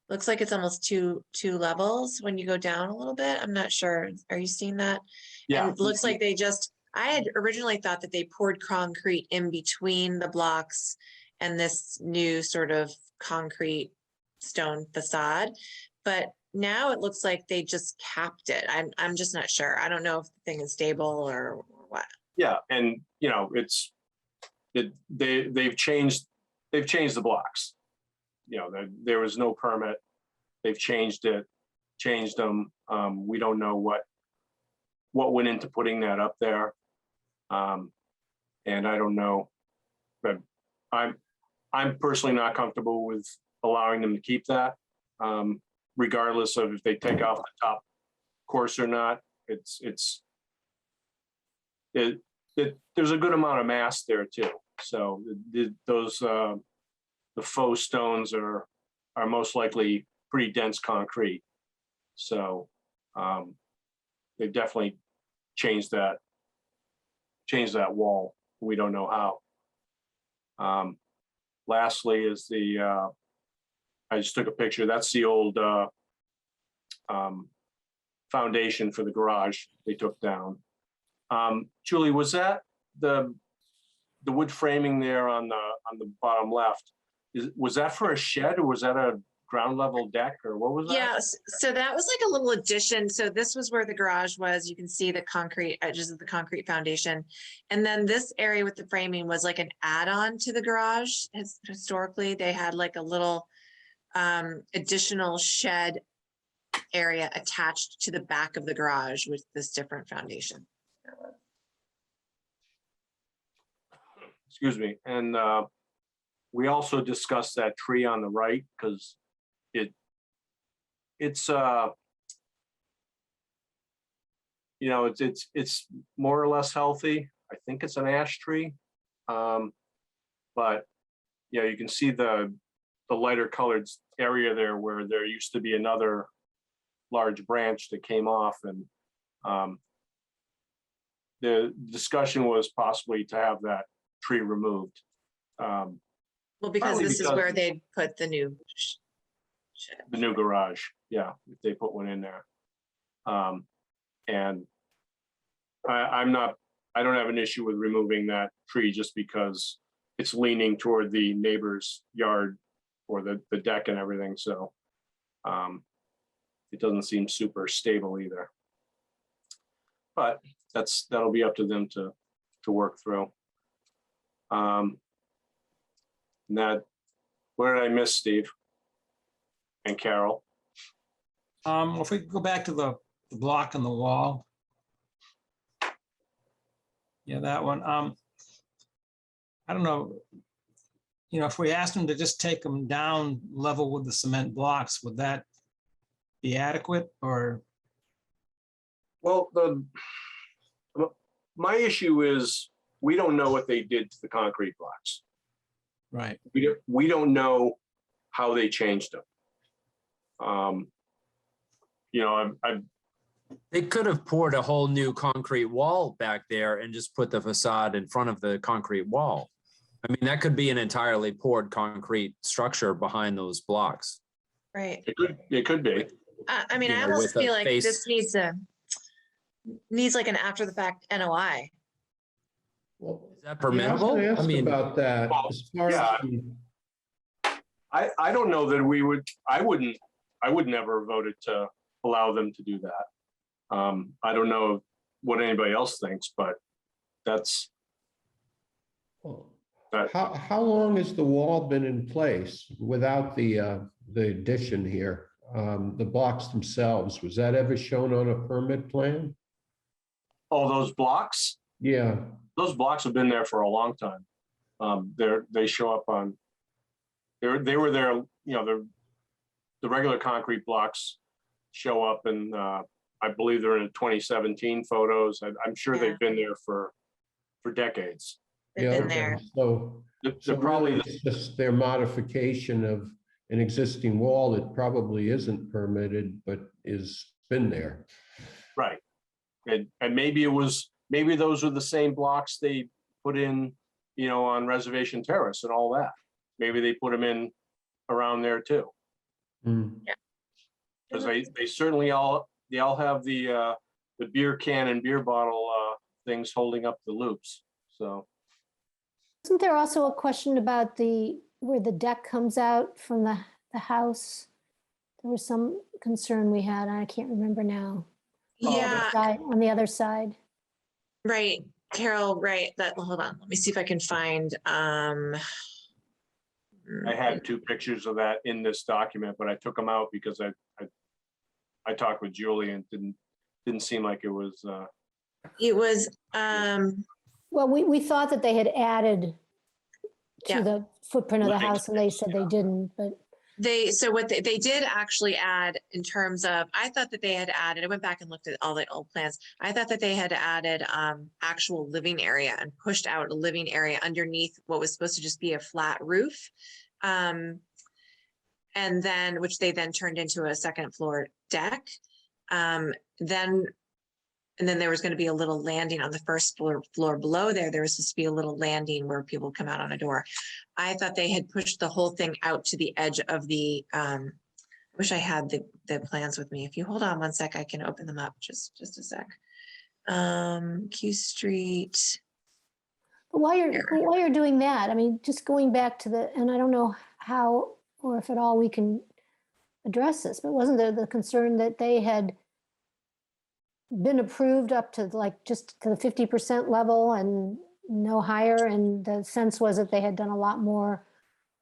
Looks like it's almost two levels when you go down a little bit. I'm not sure. Are you seeing that? Yeah. And it looks like I had originally thought that they poured concrete in between the blocks and this new sort of concrete stone facade. But now it looks like they just capped it. I'm just not sure. I don't know if the thing is stable or what. Yeah, and you know, they've changed the blocks. You know, there was no permit. They've changed them. We don't know what went into putting that up there. And I don't know, but I'm personally not comfortable with allowing them to keep that. Regardless of if they take off the top course or not, there's a good amount of mass there too. So the faux stones are most likely pretty dense concrete. So they've definitely changed that wall. We don't know how. Lastly is I just took a picture. That's the old foundation for the garage they took down. Julie, was that the wood framing there on the bottom left? Was that for a shed or was that a ground level deck or what was that? Yes, so that was like a little addition. So this was where the garage was. You can see the concrete edges of the concrete foundation. And then this area with the framing was like an add-on to the garage. Historically, they had like a little additional shed area attached to the back of the garage with this different foundation. Excuse me. And we also discussed that tree on the right because it's you know, it's more or less healthy. I think it's an ash tree. But yeah, you can see the lighter colored area there where there used to be another large branch that came off, and the discussion was possibly to have that tree removed. Well, because Probably this is because- where they put the new shed. The new garage, yeah, if they put one in there. And I don't have an issue with removing that tree just because it's leaning toward the neighbor's yard or the deck and everything, so it doesn't seem super stable either. But that'll be up to them to work through. What did I miss, Steve? And Carol? If we go back to the block on the wall. Yeah, that one. I don't know. You know, if we asked them to just take them down level with the cement blocks, would that be adequate or? Well, my issue is we don't know what they did to the concrete blocks. Right. We don't know how they changed them. You know, They could have poured a whole new concrete wall back there and just put the facade in front of the concrete wall. I mean, that could be an entirely poured concrete structure behind those blocks. Right. it could be. I mean, You I know, almost with a feel like face- this needs like an after the fact NOI. Well, Is that yeah, I was permissible? gonna I ask mean, about that. Well, As far yeah. as I don't know that I would never have voted to allow them to do that. I don't know what anybody else thinks, but that's. how long has the wall been in place without the addition here? The blocks themselves, was that ever shown on a permit plan? Oh, those blocks? Yeah, Those blocks have been there for a long time. They show up on, they were there, you know, the regular concrete blocks show up and I believe they're in the 2017 photos. I'm sure Yeah. they've been there for decades. They've yeah, been okay. there. So They're probably, really it's just their modification of an existing wall that probably isn't permitted, but is been there. right. And maybe those were the same blocks they put in on Reservation Terrace and all that. Maybe they put them in around there too. Because they certainly they all have the beer can and beer bottle things holding up the loops. So Isn't there also a question about where the deck comes out from the house? There was some concern we had, I can't remember now. Yeah, On the other side. right, Carol, right, hold on, let me see if I can find, I had 2 pictures of that in this document, but I took them out because I talked with Julie and didn't seem like it was. it was, Well, we thought that they had added Yeah. to the footprint of the Living house and they space, said they didn't, but so what they did actually add in terms of, I thought that they had added, I went back and looked at all the old plans. I thought that they had added actual living area and pushed out a living area underneath what was supposed to just be a flat roof. And then, which they then turned into a second floor deck. And then there was going to be a little landing on the first floor below there. There was supposed to be a little landing where people come out on a door. I thought they had pushed the whole thing out to the edge of the, I wish I had the plans with me. If you hold on one sec, I can open them up, just a sec. Q Street. But while you're doing that, I mean, just going back to and I don't know how or if at all we can address this, but wasn't there the concern that they had been approved up to just to the 50% level and no higher? And the sense was that they had done a lot more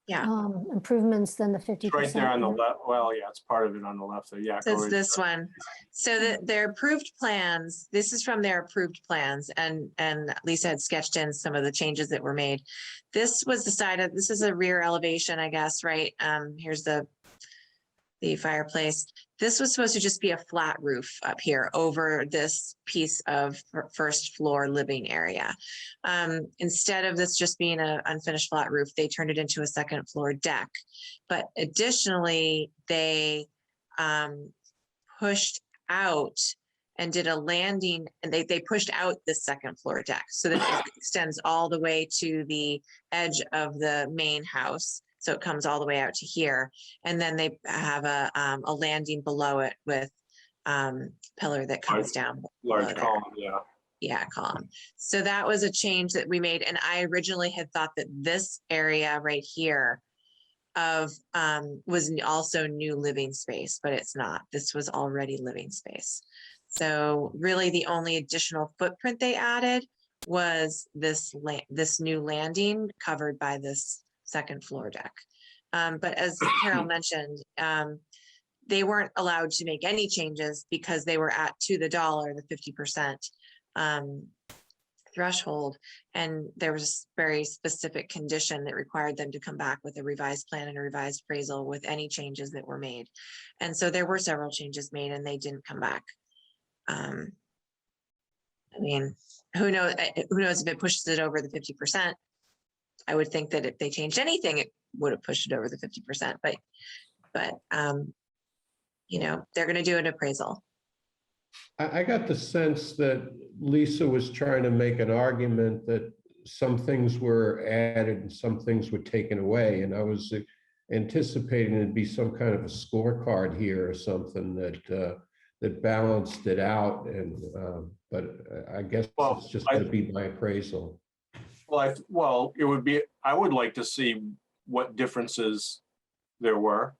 improvements than the 50%. It's right there on the left. Well, yeah, it's part of it on the left. So yeah. So it's this one. So their approved plans, this is from their approved plans, and Lisa had sketched in some of the changes that were made. This was decided, this is a rear elevation, I guess, right? Here's the fireplace. This was supposed to just be a flat roof up here over this piece of first floor living area. Instead of this just being an unfinished flat roof, they turned it into a second floor deck. But additionally, they pushed out and did a landing, and they pushed out the second floor deck so that it extends all the way to the edge of the main house. So it comes all the way out to here. And then they have a landing below it with pillar that comes down. Large column, yeah. Yeah, column. So that was a change that we made. And I originally had thought that this area right here was also new living space, but it's not. This was already living space. So really the only additional footprint they added was this new landing covered by this second floor deck. But as Carol mentioned, they weren't allowed to make any changes because they were to the dollar, the 50% threshold. And there was a very specific condition that required them to come back with a revised plan and a revised appraisal with any changes that were made. And so there were several changes made and they didn't come back. I mean, who knows if it pushes it over the 50%. I would think that if they changed anything, it would have pushed it over the 50%, but they're going to do an appraisal. I got the sense that Lisa was trying to make an argument that some things were added and some things were taken away. And I was anticipating it'd be some kind of a scorecard here or something that balanced it out. But I guess it's just going to be my appraisal. Well, it would be, I would like to see what differences there were,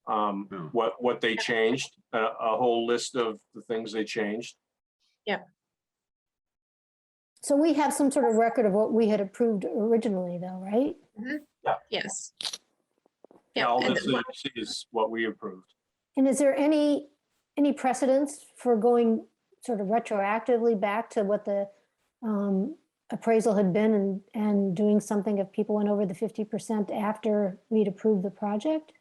what they changed, a whole list of the things they changed. Yeah. So we have some sort of record of what we had approved originally though, right? Mm-hmm. Yeah. Yes. Yeah, all this is what we approved. And is there any precedence for going sort of retroactively back to what the appraisal had been and doing something if people went over the 50% after we'd approved the project?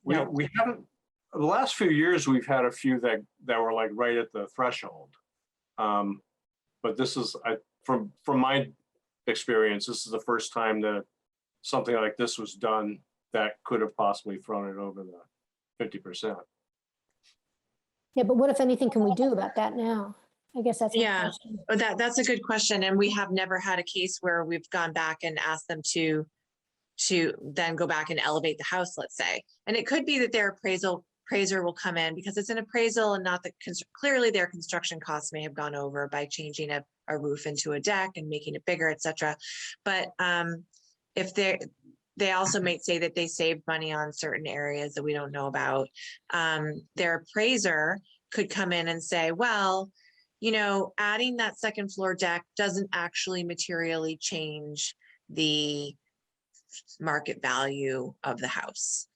We haven't, the last few years, we've had a few that were like right at the threshold. But this is, from my experience, this is the first time that something like this was done that could have possibly thrown it over the 50%. Yeah, but what if anything can we do about that now? I guess that's my Yeah. question. Oh, that's a good question. And we have never had a case where we've gone back and asked them to then go back and elevate the house, let's say. And it could be that their appraiser will come in because it's an appraisal and not that clearly their construction costs may have gone over by changing a roof into a deck and making it bigger, etc. But if they also might say that they saved money on certain areas that we don't know about. Their appraiser could come in and say, well, adding that second floor deck doesn't actually materially change the market value of the house.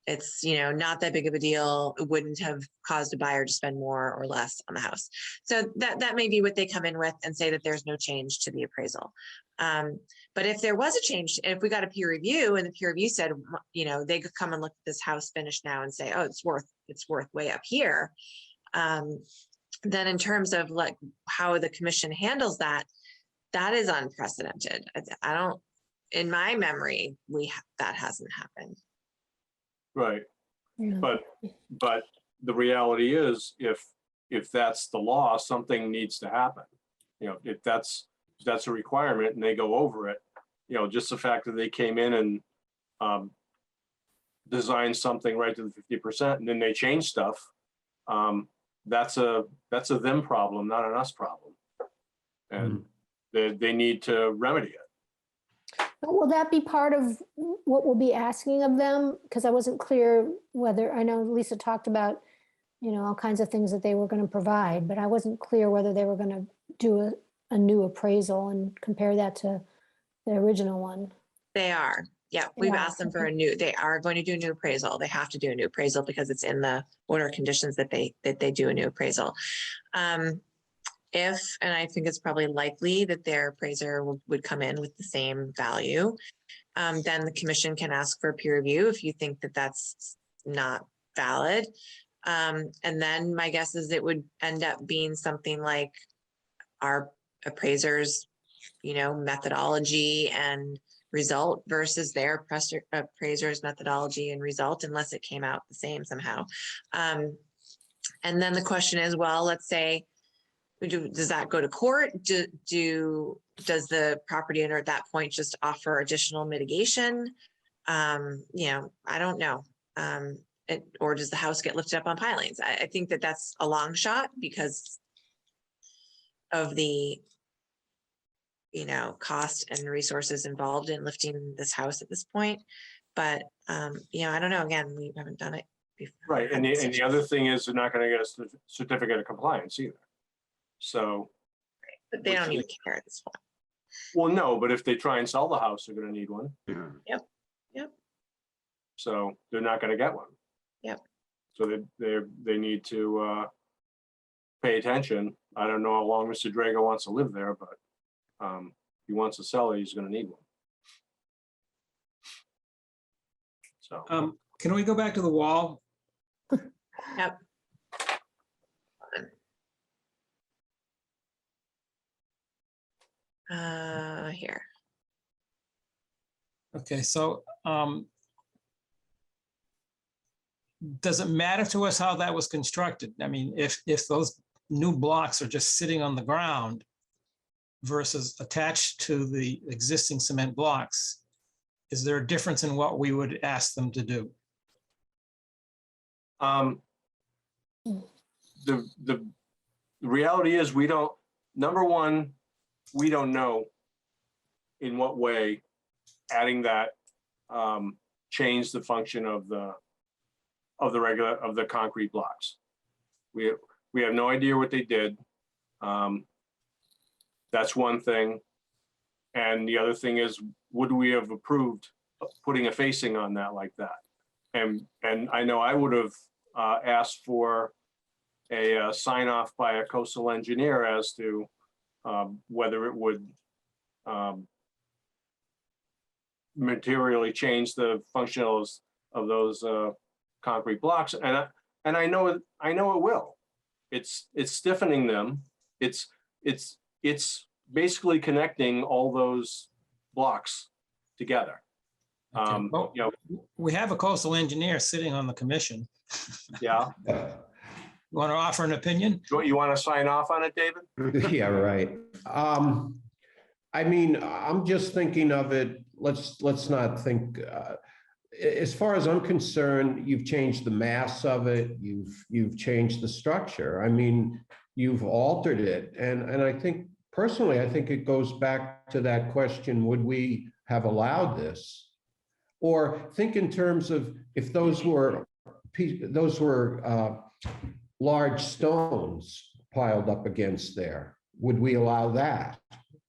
It's, not that big of a deal. It wouldn't have caused a buyer to spend more or less on the house. So that may be what they come in with and say that there's no change to the appraisal. But if there was a change, if we got a peer review and the peer review said, they could come and look at this house finished now and say, oh, it's worth way up here. Then in terms of like how the commission handles that is unprecedented. I don't, in my memory, that hasn't happened. Right. Yeah. But the reality is, if that's the law, something needs to happen. If that's a requirement and they go over it, just the fact that they came in and designed something right to the 50% and then they change stuff, that's a them problem, not an us problem. And they need to remedy it. But will that be part of what we'll be asking of them? Because I wasn't clear whether, I know Lisa talked about, all kinds of things that they were going to provide, but I wasn't clear whether they were going to do a new appraisal and compare that to the original one. They are. Yeah, we've asked them for they are going to do a new appraisal. They have to do a new appraisal because it's in the order of conditions that they do a new appraisal. And I think it's probably likely that their appraiser would come in with the same value, then the commission can ask for a peer review if you think that that's not valid. And then my guess is it would end up being something like our appraisers, methodology and result versus their appraiser's methodology and result, unless it came out the same somehow. And then the question is, well, let's say, does that go to court? Does the property owner at that point just offer additional mitigation? I don't know. Or does the house get lifted up on pilings? I think that that's a long shot because of the, cost and resources involved in lifting this house at this point. But, I don't know. Again, we haven't done it before. Right. And the other thing is they're not going to get a certificate of compliance either. So. But they don't even care at this point. Well, no, but if they try and sell the house, they're going to need one. Yeah. Yep. So they're not going to get one. Yep. So they need to pay attention. I don't know how long Mr. Drago wants to live there, but if he wants to sell it, he's going to need one. So Can we go back to the wall? Yep. Here. Okay, so does it matter to us how that was constructed? I mean, if those new blocks are just sitting on the ground versus attached to the existing cement blocks, is there a difference in what we would ask them to do? The reality is we don't, number one, we don't know in what way adding that changed the function of the concrete blocks. We have no idea what they did. That's one thing. And the other thing is, would we have approved putting a facing on that like that? And I know I would have asked for a sign off by a coastal engineer as to whether it would materially change the functionals of those concrete blocks, and I know it will. It's stiffening them. It's basically connecting all those blocks together. Okay, well, we have a coastal engineer sitting on the commission. Yeah. You want to offer an opinion? You want to sign off on it, David? Yeah, right. I mean, I'm just thinking of it, let's not think, as far as I'm concerned, you've changed the mass of it, you've changed the structure. I mean, you've altered it. And I think, personally, I think it goes back to that question, would we have allowed this? Or think in terms of if those were large stones piled up against there, would we allow that?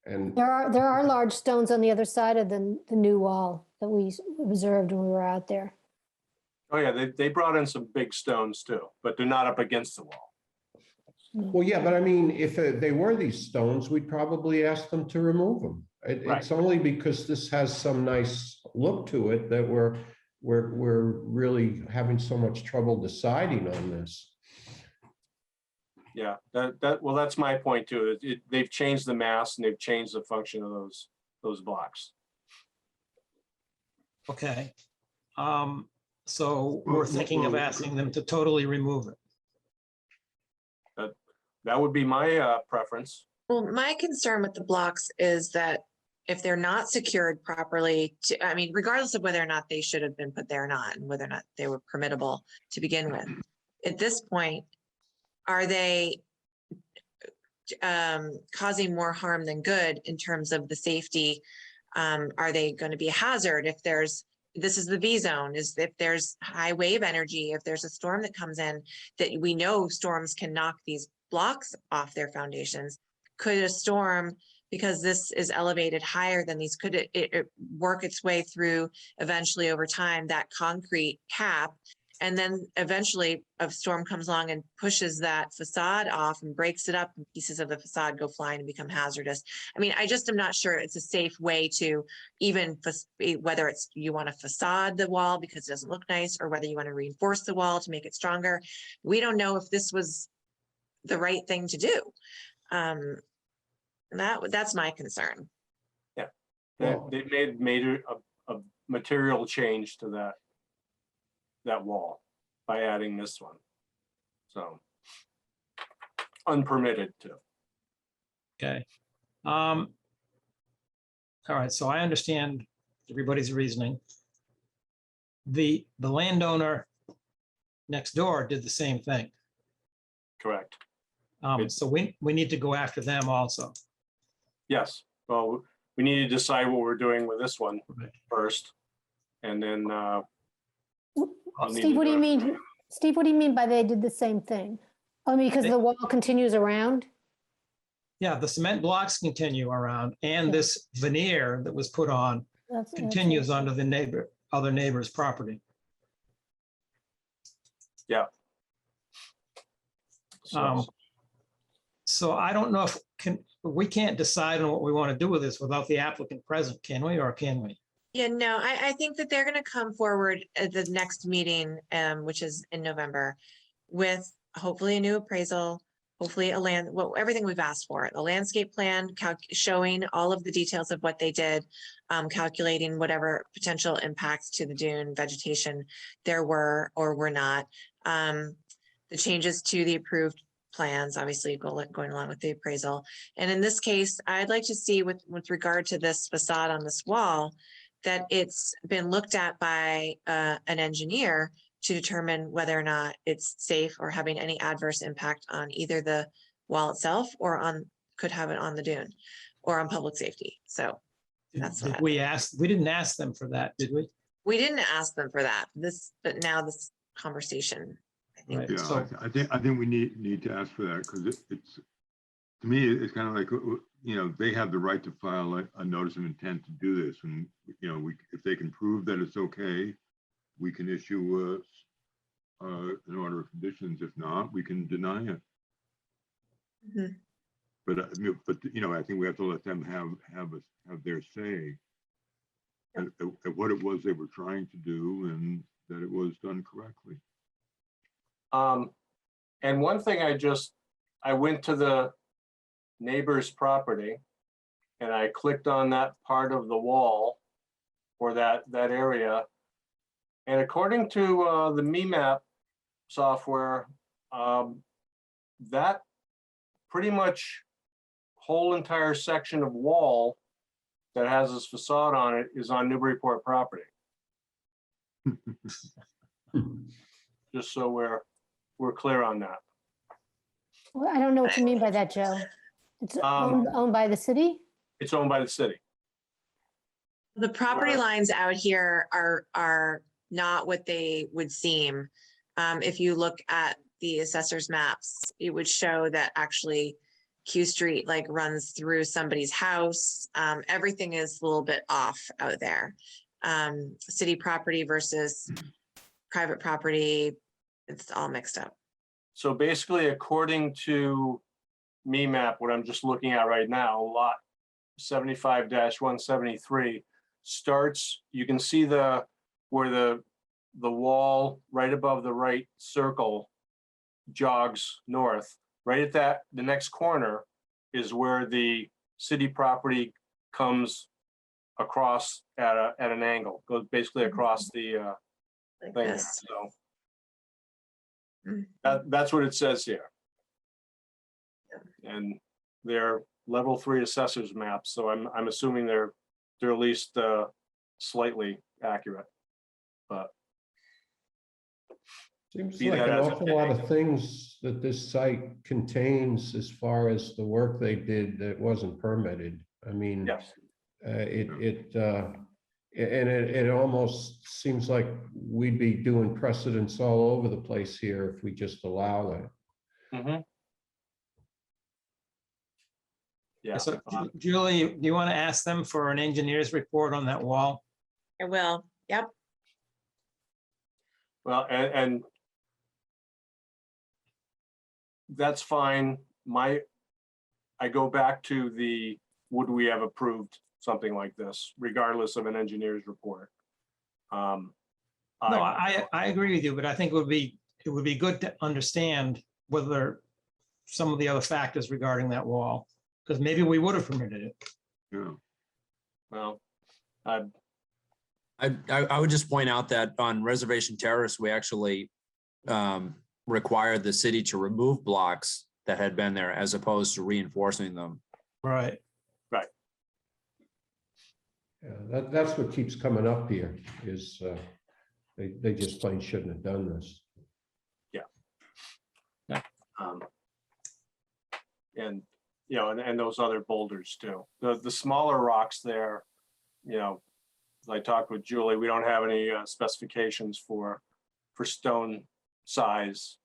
And There are large stones on the other side of the new wall that we observed when we were out there. Oh, yeah, they brought in some big stones too, but they're not up against the wall. well, yeah, but I mean, if they were these stones, we'd probably ask them to remove them. It's only because this has some nice look to it that we're really having so much trouble deciding on this. Yeah, well, that's my point too. They've changed the mass and they've changed the function of those blocks. Okay. So we're thinking of asking them to totally remove it. That would be my preference. Well, my concern with the blocks is that if they're not secured properly, I mean, regardless of whether or not they should have been put there or not, and whether or not they were permittable to begin with, at this point, are they causing more harm than good in terms of the safety? Are they going to be a hazard if this is the V zone, if there's high wave energy, if there's a storm that comes in, that we know storms can knock these blocks off their foundations? Could a storm, because this is elevated higher than these, could it work its way through eventually over time that concrete cap? And then eventually a storm comes along and pushes that facade off and breaks it up, and pieces of the facade go flying and become hazardous. I mean, I just am not sure it's a safe way to even, whether it's you want to facade the wall because it doesn't look nice, or whether you want to reinforce the wall to make it stronger. We don't know if this was the right thing to do. That's my concern. Yeah, Well- they made a material change to that wall by adding this one. So unpermitted too. Okay. All right, so I understand everybody's reasoning. The landowner next door did the same thing. Correct. So we need to go after them also. Yes. Well, we need to decide what we're doing with this one Right. first. And then I'll need Steve, to what do you do- mean? Steve, what do you mean by they did the same thing? Oh, because the wall continues around? Yeah, the cement blocks continue around, and this veneer that was put on That's continues onto the other neighbor's property. Yeah. So I don't know if we can't decide on what we want to do with this without the applicant present, can we, or can we? Yeah, no, I think that they're going to come forward at the next meeting, which is in November, with hopefully a new appraisal, hopefully everything we've asked for, the landscape plan, showing all of the details of what they did, calculating whatever potential impacts to the dune vegetation there were or were not, the changes to the approved plans, obviously going along with the appraisal. And in this case, I'd like to see with regard to this facade on this wall, that it's been looked at by an engineer to determine whether or not it's safe or having any adverse impact on either the wall itself or could have it on the dune or on public safety. So that's Did what we didn't ask them for that, did we? we didn't ask them for that. But now this conversation, I think. Right. Yeah, So- I think we need to ask for that, because it's, to me, it's kind of like, they have the right to file a notice of intent to do this. And, if they can prove that it's okay, we can issue an order of conditions. If not, we can deny it. Mhm. But, I think we have to let them have their say at what it was they were trying to do and that it was done correctly. And one thing I went to the neighbor's property and I clicked on that part of the wall or that area. And according to the MEMAP software, that pretty much whole entire section of wall that has this facade on it is on Newburyport property. Just so we're clear on that. Well, I don't know what you mean by that, Joe. It's owned by the city? It's owned by the city. The property lines out here are not what they would seem. If you look at the assessor's maps, it would show that actually Q Street like runs through somebody's house. Everything is a little bit off out there. City property versus private property, it's all mixed up. So basically, according to map, what I'm just looking at right now, lot 75-173 starts, you can see where the wall right above the right circle jogs north. Right at the next corner is where the city property comes across at an angle, goes basically across the Like thing. this. So Mm. that's what it says here. And they're level 3 assessors maps, so I'm assuming they're at least slightly accurate. But Seems Be like that an as it awful lot may. of things that this site contains as far as the work they did that wasn't permitted. I mean, yes, it almost seems like we'd be doing precedents all over the place here if we just allow it. yeah. So Julie, do you want to ask them for an engineer's report on that wall? I will, yep. Well, and that's fine. I go back to would we have approved something like this, regardless of an engineer's report? No, I agree with you, but I think it would be good to understand whether some of the other factors regarding that wall, because maybe we would have permitted it. Yeah. Well, I would just point out that on Reservation Terrace, we actually required the city to remove blocks that had been there as opposed to reinforcing them. Right. Yeah, that's what keeps coming up here is they just plain shouldn't have done this. and and those other boulders too. The smaller rocks there, as I talked with Julie, we don't have any specifications for stone size,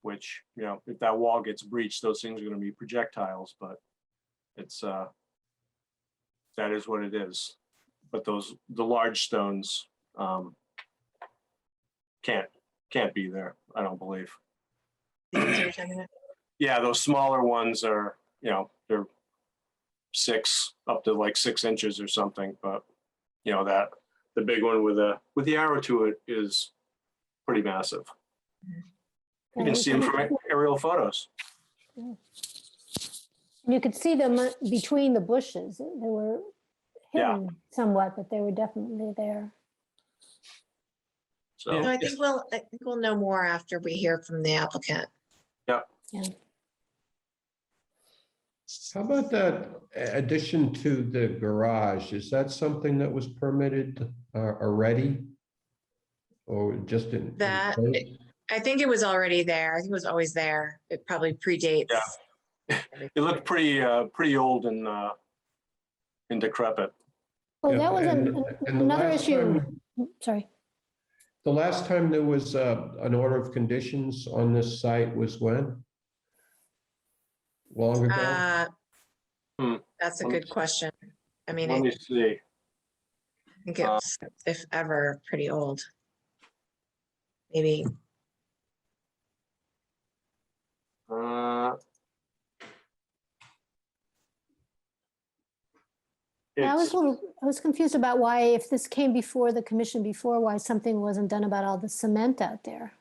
which, if that wall gets breached, those things are going to be projectiles, but it's that is what it is. But the large stones can't be there, I don't believe. Yeah, those smaller ones are, they're 6 up to like 6 inches or something, but that the big one with the arrow to it is pretty massive. You can see them from aerial photos. You could see them between the bushes. They were Yeah. hidden somewhat, but they were definitely there. So, So I think we'll know more after we hear from the applicant. Yeah. How about that addition to the garage? Is that something that was permitted already? Or just in? That- I think it was already there. I think it was always there. It probably predates. Yeah. It looked pretty old and decrepit. Well, that was and the another last issue. time- Sorry. The last time there was an order of conditions on this site was when? Long ago? That's a good question. I mean, Let I me see. think it's, if ever, pretty old. Maybe. I It's, was confused about why, if this came before the commission before, why something wasn't done about all the cement out there.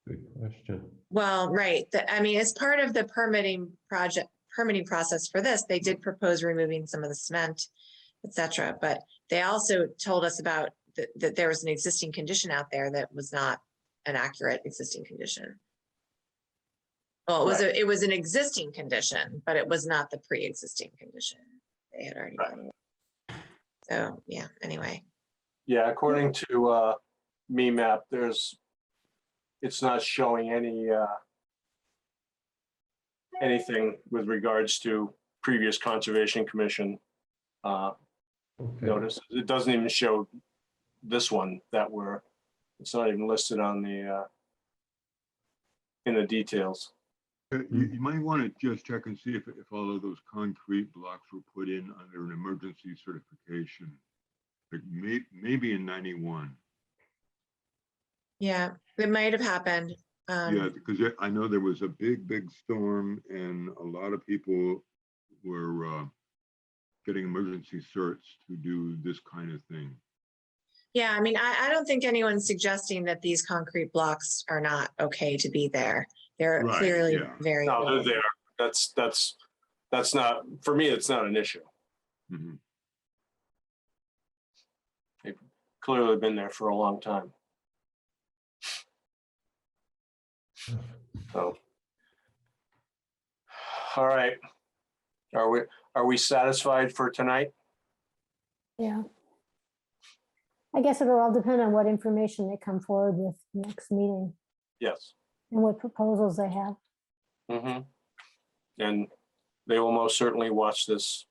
Good question. Well, right. I mean, as part of the permitting process for this, they did propose removing some of the cement, et cetera. But they also told us about that there was an existing condition out there that was not an accurate existing condition. Well, it was an existing condition, but it was not the pre-existing condition. They had already done it. So, yeah, anyway. Yeah, according to MeMap, it's not showing anything with regards to previous Conservation Commission Okay. notice. It doesn't even show this one it's not even listed on in the details. You might want to just check and see if all of those concrete blocks were put in under an emergency certification, like maybe in 91. Yeah, it might have happened. Yeah, because I know there was a big storm and a lot of people were getting emergency certs to do this kind of thing. Yeah, I mean, I don't think anyone's suggesting that these concrete blocks are not okay to be there. They're Right, clearly yeah. very No, they're old. there. That's not, for me, it's not an issue. Mhm. They've clearly been there for a long time. So. All right. Are we satisfied for tonight? Yeah. I guess it'll all depend on what information they come forward with next meeting Yes. and what proposals they have. Mm-hmm. And they will most certainly watch this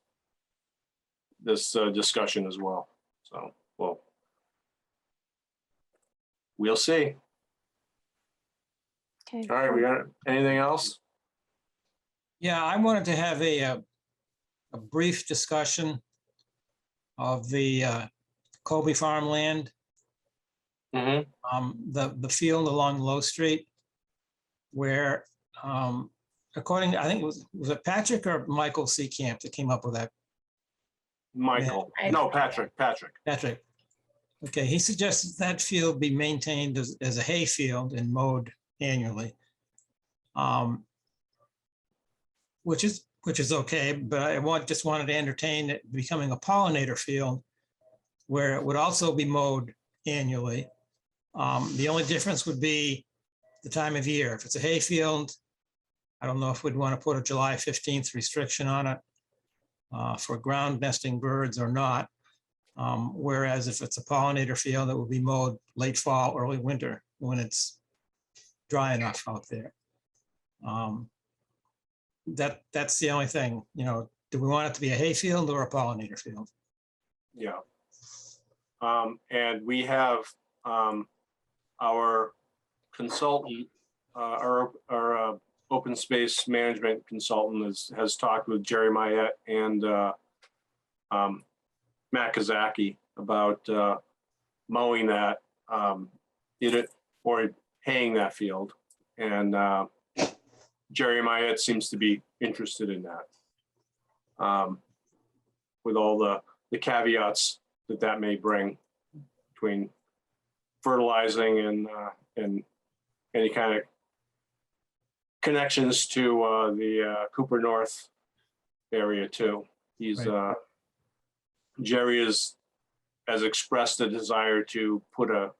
discussion as well. So, well, we'll see. Okay. All right, we got anything else? Yeah, I wanted to have a brief discussion of the Colby farmland, Mm-hmm. the field along Low Street, where according to, I think was it Patrick or Michael Seacamp that came up with that? Michael, Yeah. no, Patrick. Patrick. Okay, he suggested that field be maintained as a hay field and mowed annually. Which is okay, but I just wanted to entertain it becoming a pollinator field where it would also be mowed annually. The only difference would be the time of year. If it's a hay field, I don't know if we'd want to put a July 15th restriction on it for ground nesting birds or not. Whereas if it's a pollinator field, it will be mowed late fall, early winter when it's dry enough out there. That's the only thing, do we want it to be a hay field or a pollinator field? Yeah. And we have our consultant, our open space management consultant has talked with Jerry Mayette and Matt Kazaki about mowing that or haying that field. And Jerry Mayette seems to be interested in that, with all the caveats that may bring between fertilizing and any kind of connections to the Cooper North area too. Jerry has expressed a desire to put a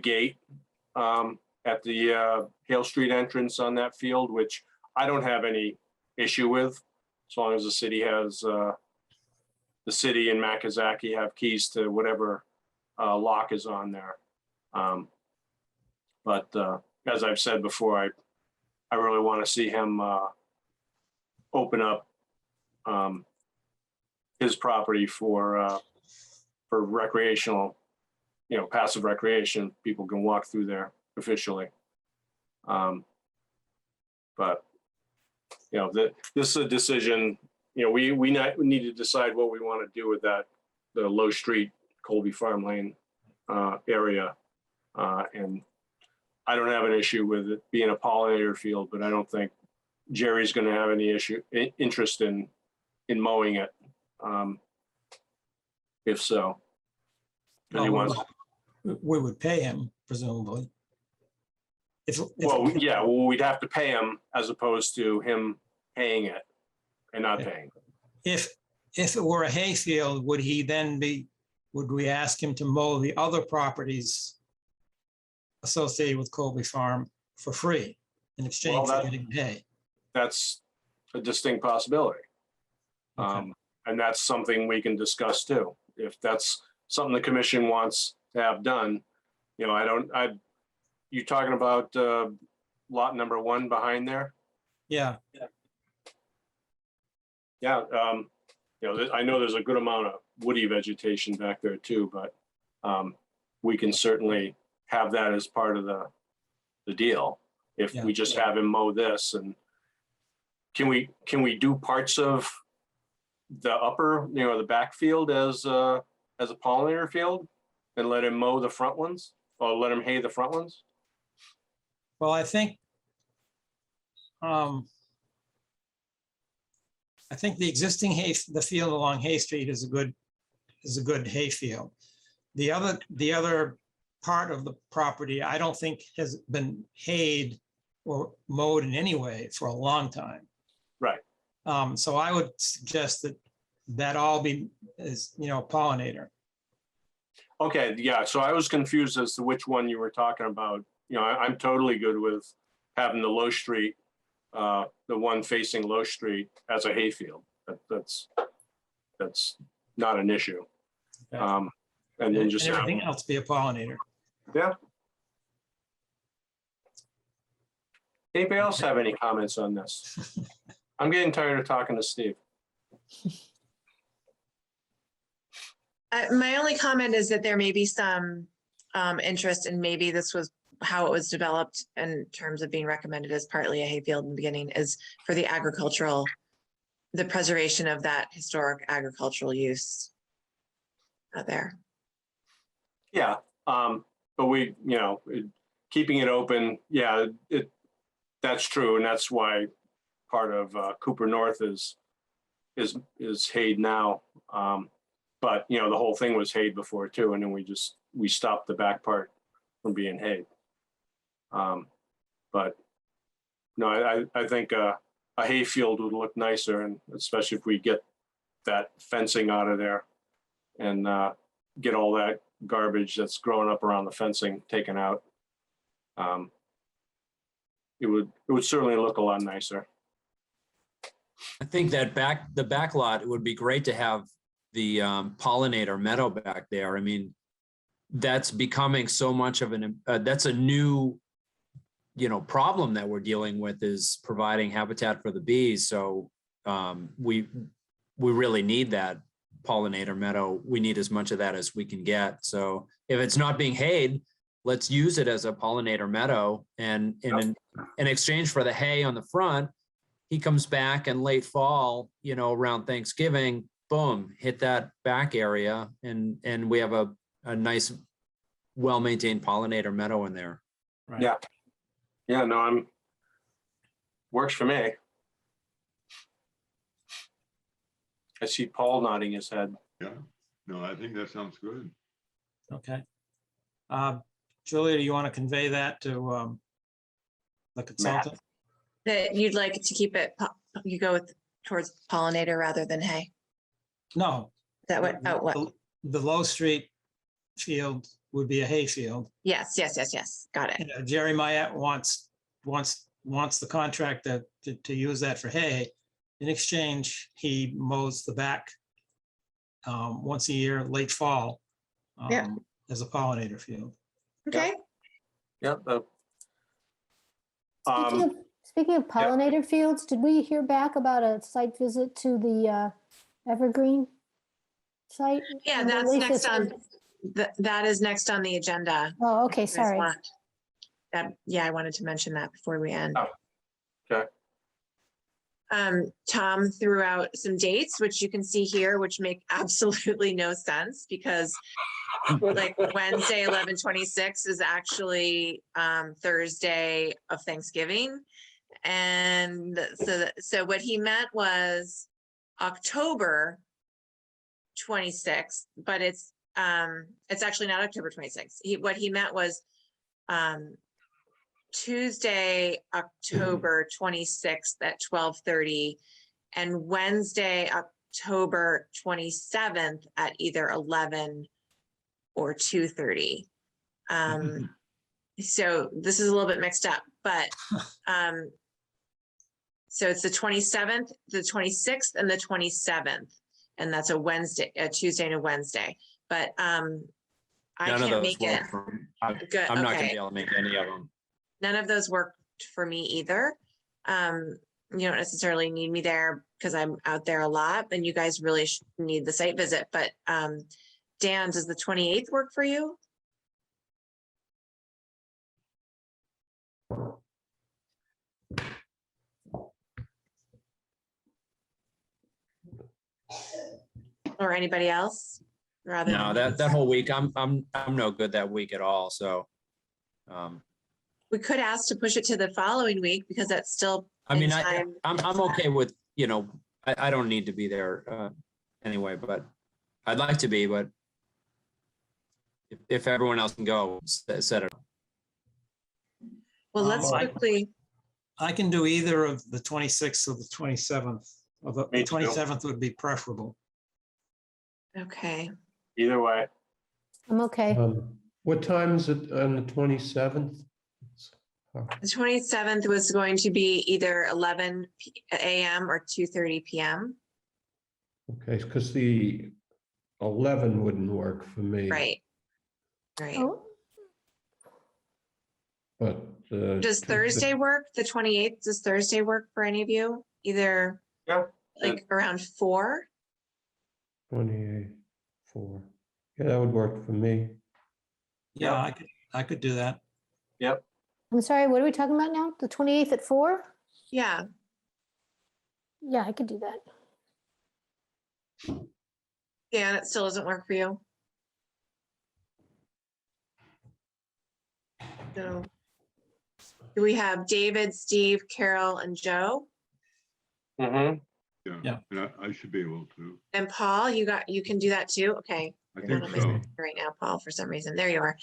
gate at the Hale Street entrance on that field, which I don't have any issue with, as long as the city has the city and Makazaki have keys to whatever lock is on there. But as I've said before, I really want to see him open up his property for recreational, passive recreation. People can walk through there officially. But this is a decision. We need to decide what we want to do with the Low Street, Colby Farm Lane area. And I don't have an issue with it being a pollinator field, but I don't think Jerry's going to have any interest in mowing it. If so, he wants. We would pay him presumably. We'd have to pay him as opposed to him paying it and not paying. If it were a hay field, would we ask him to mow the other properties associated with Colby Farm for free in exchange for that- getting hay. That's a distinct possibility. Okay. And that's something we can discuss too. If that's something the commission wants to have done, you know, you talking about lot number 1 behind there? Yeah, Yeah, you know, I know there's a good amount of woody vegetation back there too, but we can certainly have that as part of the deal. If Yeah. we just have him mow this, and can we do parts of the upper, you know, the backfield as a pollinator field and let him mow the front ones, or let him hay the front ones? well, I think the existing the field along Hay Street is a good hay field. The other part of the property, I don't think has been hayed or mowed in any way for a long time. Right. So I would suggest that all be, is, you know, pollinator. Okay, yeah, so I was confused as to which one you were talking about. You know, I'm totally good with having the Low Street, the one facing Low Street as a hayfield. That's not an issue. Okay. And then just, And everything else be a pollinator. yeah. Anybody else have any comments on this? I'm getting tired of talking to Steve. My only comment is that there may be some interest, and maybe this was how it was developed in terms of being recommended as partly a hayfield in the beginning, is for the preservation of that historic agricultural use out there. Yeah, but we, you know, keeping it open, yeah, that's true, and that's why part of Cooper North is hayed now. But you know, the whole thing was hayed before too, and then we stopped the back part from being hayed. But no, I think a hayfield would look nicer, and especially if we get that fencing out of there and get all that garbage that's growing up around the fencing taken out. It would certainly look a lot nicer. I think that the back lot, it would be great to have the pollinator meadow back there. I mean, that's becoming so much of that's a new, you know, problem that we're dealing with, is providing habitat for the bees. So we really need that pollinator meadow. We need as much of that as we can get. So if it's not being hayed, let's use it as a pollinator meadow. And in exchange for the hay on the front, he comes back in late fall, you know, around Thanksgiving, boom, hit that back area, and we have a nice, well-maintained pollinator meadow in there. Right. Yeah. Yeah, no, works for me. I see Paul nodding his head. Yeah, no, I think that sounds good. Okay. Julia, do you want to convey that to the consultant? That you'd like to keep it, you go towards pollinator rather than hay? No. Is that what, oh, what? The Low Street field would be a hay field. Yes. Got it. You know, Jerry Myatt wants the contract to use that for hay. In exchange, he mows the back once a year, late fall, Yeah. as a pollinator field. Okay. Yeah. Speaking of pollinator fields, did we hear back about a site visit to the Evergreen site? Yeah, I know that's Lisa next said- on, that is next on the agenda. Oh, okay, You guys sorry. want that, yeah, I wanted to mention that before we end. Oh, okay. Tom threw out some dates, which you can see here, which make absolutely no sense, because like Wednesday, 11/26 is actually Thursday of Thanksgiving. And so what he meant was October 26th, but it's actually not October 26th. What he meant was Tuesday, October 26th at 12:30, and Wednesday, October 27th at either 11 or 2:30. So this is a little bit mixed up, but so it's the 27th, the 26th, and the 27th. And that's a Wednesday, a Tuesday and a Wednesday. But I None of can't those make it. work for me. I'm Good, not gonna okay. be able to make any of them. None of those worked for me either. You don't necessarily need me there because I'm out there a lot, and you guys really need the site visit. But Dan, does the 28th work for you? Or anybody else? Rather No, than that whole week, I'm no good that week at all, so. we could ask to push it to the following week because that's still. I mean, in time. I'm okay with, you know, I don't need to be there anyway, but I'd like to be, but if everyone else can go, set it. Well, let's I- quickly, I can do either of the 26th or the 27th. Although Me the too. 27th would be preferable. okay. Either way, I'm okay. What time is it on the 27th? The 27th was going to be either 11 a.m. or 2:30 p.m. Okay, because the 11 wouldn't work for me. Right. Right. Oh, But. Does Thursday work? The 28th, does Thursday work for any of you? Either yeah, like around 4? 28, 4. Yeah, that would work for me. Yeah, I could do that. yep. I'm sorry, what are we talking about now? The 28th at 4? Yeah. Yeah, I could do that. Yeah, that still doesn't work for you. So do we have David, Steve, Carol, and Joe? Mm-hmm. Yeah, Yeah. and I should be able to. And Paul, you can do that too? Okay. I You're not think on my so. screen right now, Paul, for some reason. There you are.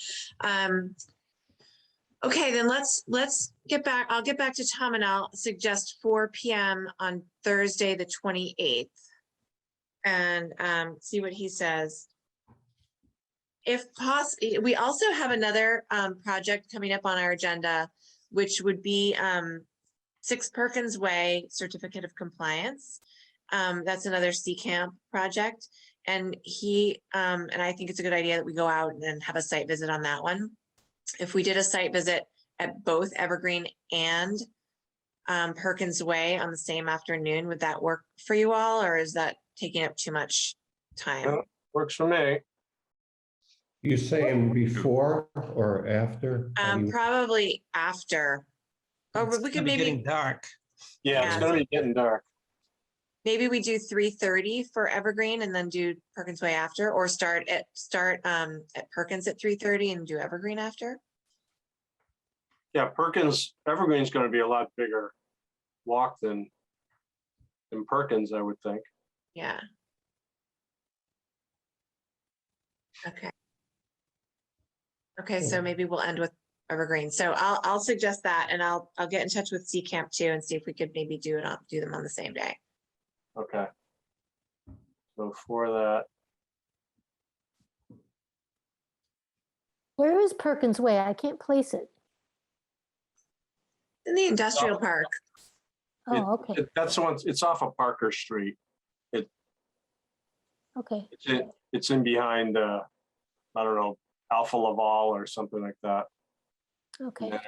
Okay, then let's get back. I'll get back to Tom and I'll suggest 4 p.m. on Thursday, the 28th. And see what he says. If possible, we also have another project coming up on our agenda, which would be 6 Perkins Way Certificate of Compliance. That's another CCAMP project. And and I think it's a good idea that we go out and have a site visit on that one. If we did a site visit at both Evergreen and Perkins Way on the same afternoon, would that work for you all, or is that taking up too much time? Yeah. Works for me. You saying before or after? How do you- Probably after. Or It's we gonna could be maybe, getting dark. Yeah, it's Yeah. gonna be getting dark. maybe we do 3:30 for Evergreen and then do Perkins Way after, or start at Perkins at 3:30 and do Evergreen after. Yeah, Evergreen's gonna be a lot bigger walk than Perkins, I would think. Yeah. Okay. Okay, so maybe we'll end with Evergreen. So I'll suggest that, and I'll get in touch with CCAMP too and see if we could maybe do them on the same day. Okay. So for that, Where is Perkins Way? I can't place it. In the industrial park. Oh, okay, that's the one, it's off of Parker Street. okay. It's in behind, I don't know, Alpha Laval or something like that. Okay. Yeah.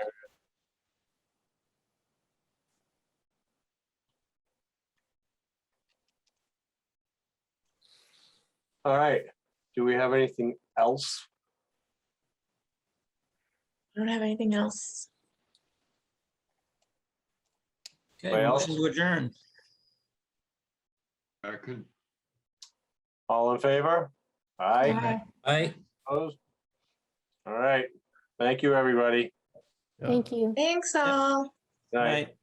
All right. Do we have anything else? I don't have anything else. Okay, Anybody else? motion to adjourn. Second. All in favor? Aye. Bye. I. Opposed? All right. Thank you, everybody. Yeah. Thank you. Thanks all. Good night. Right.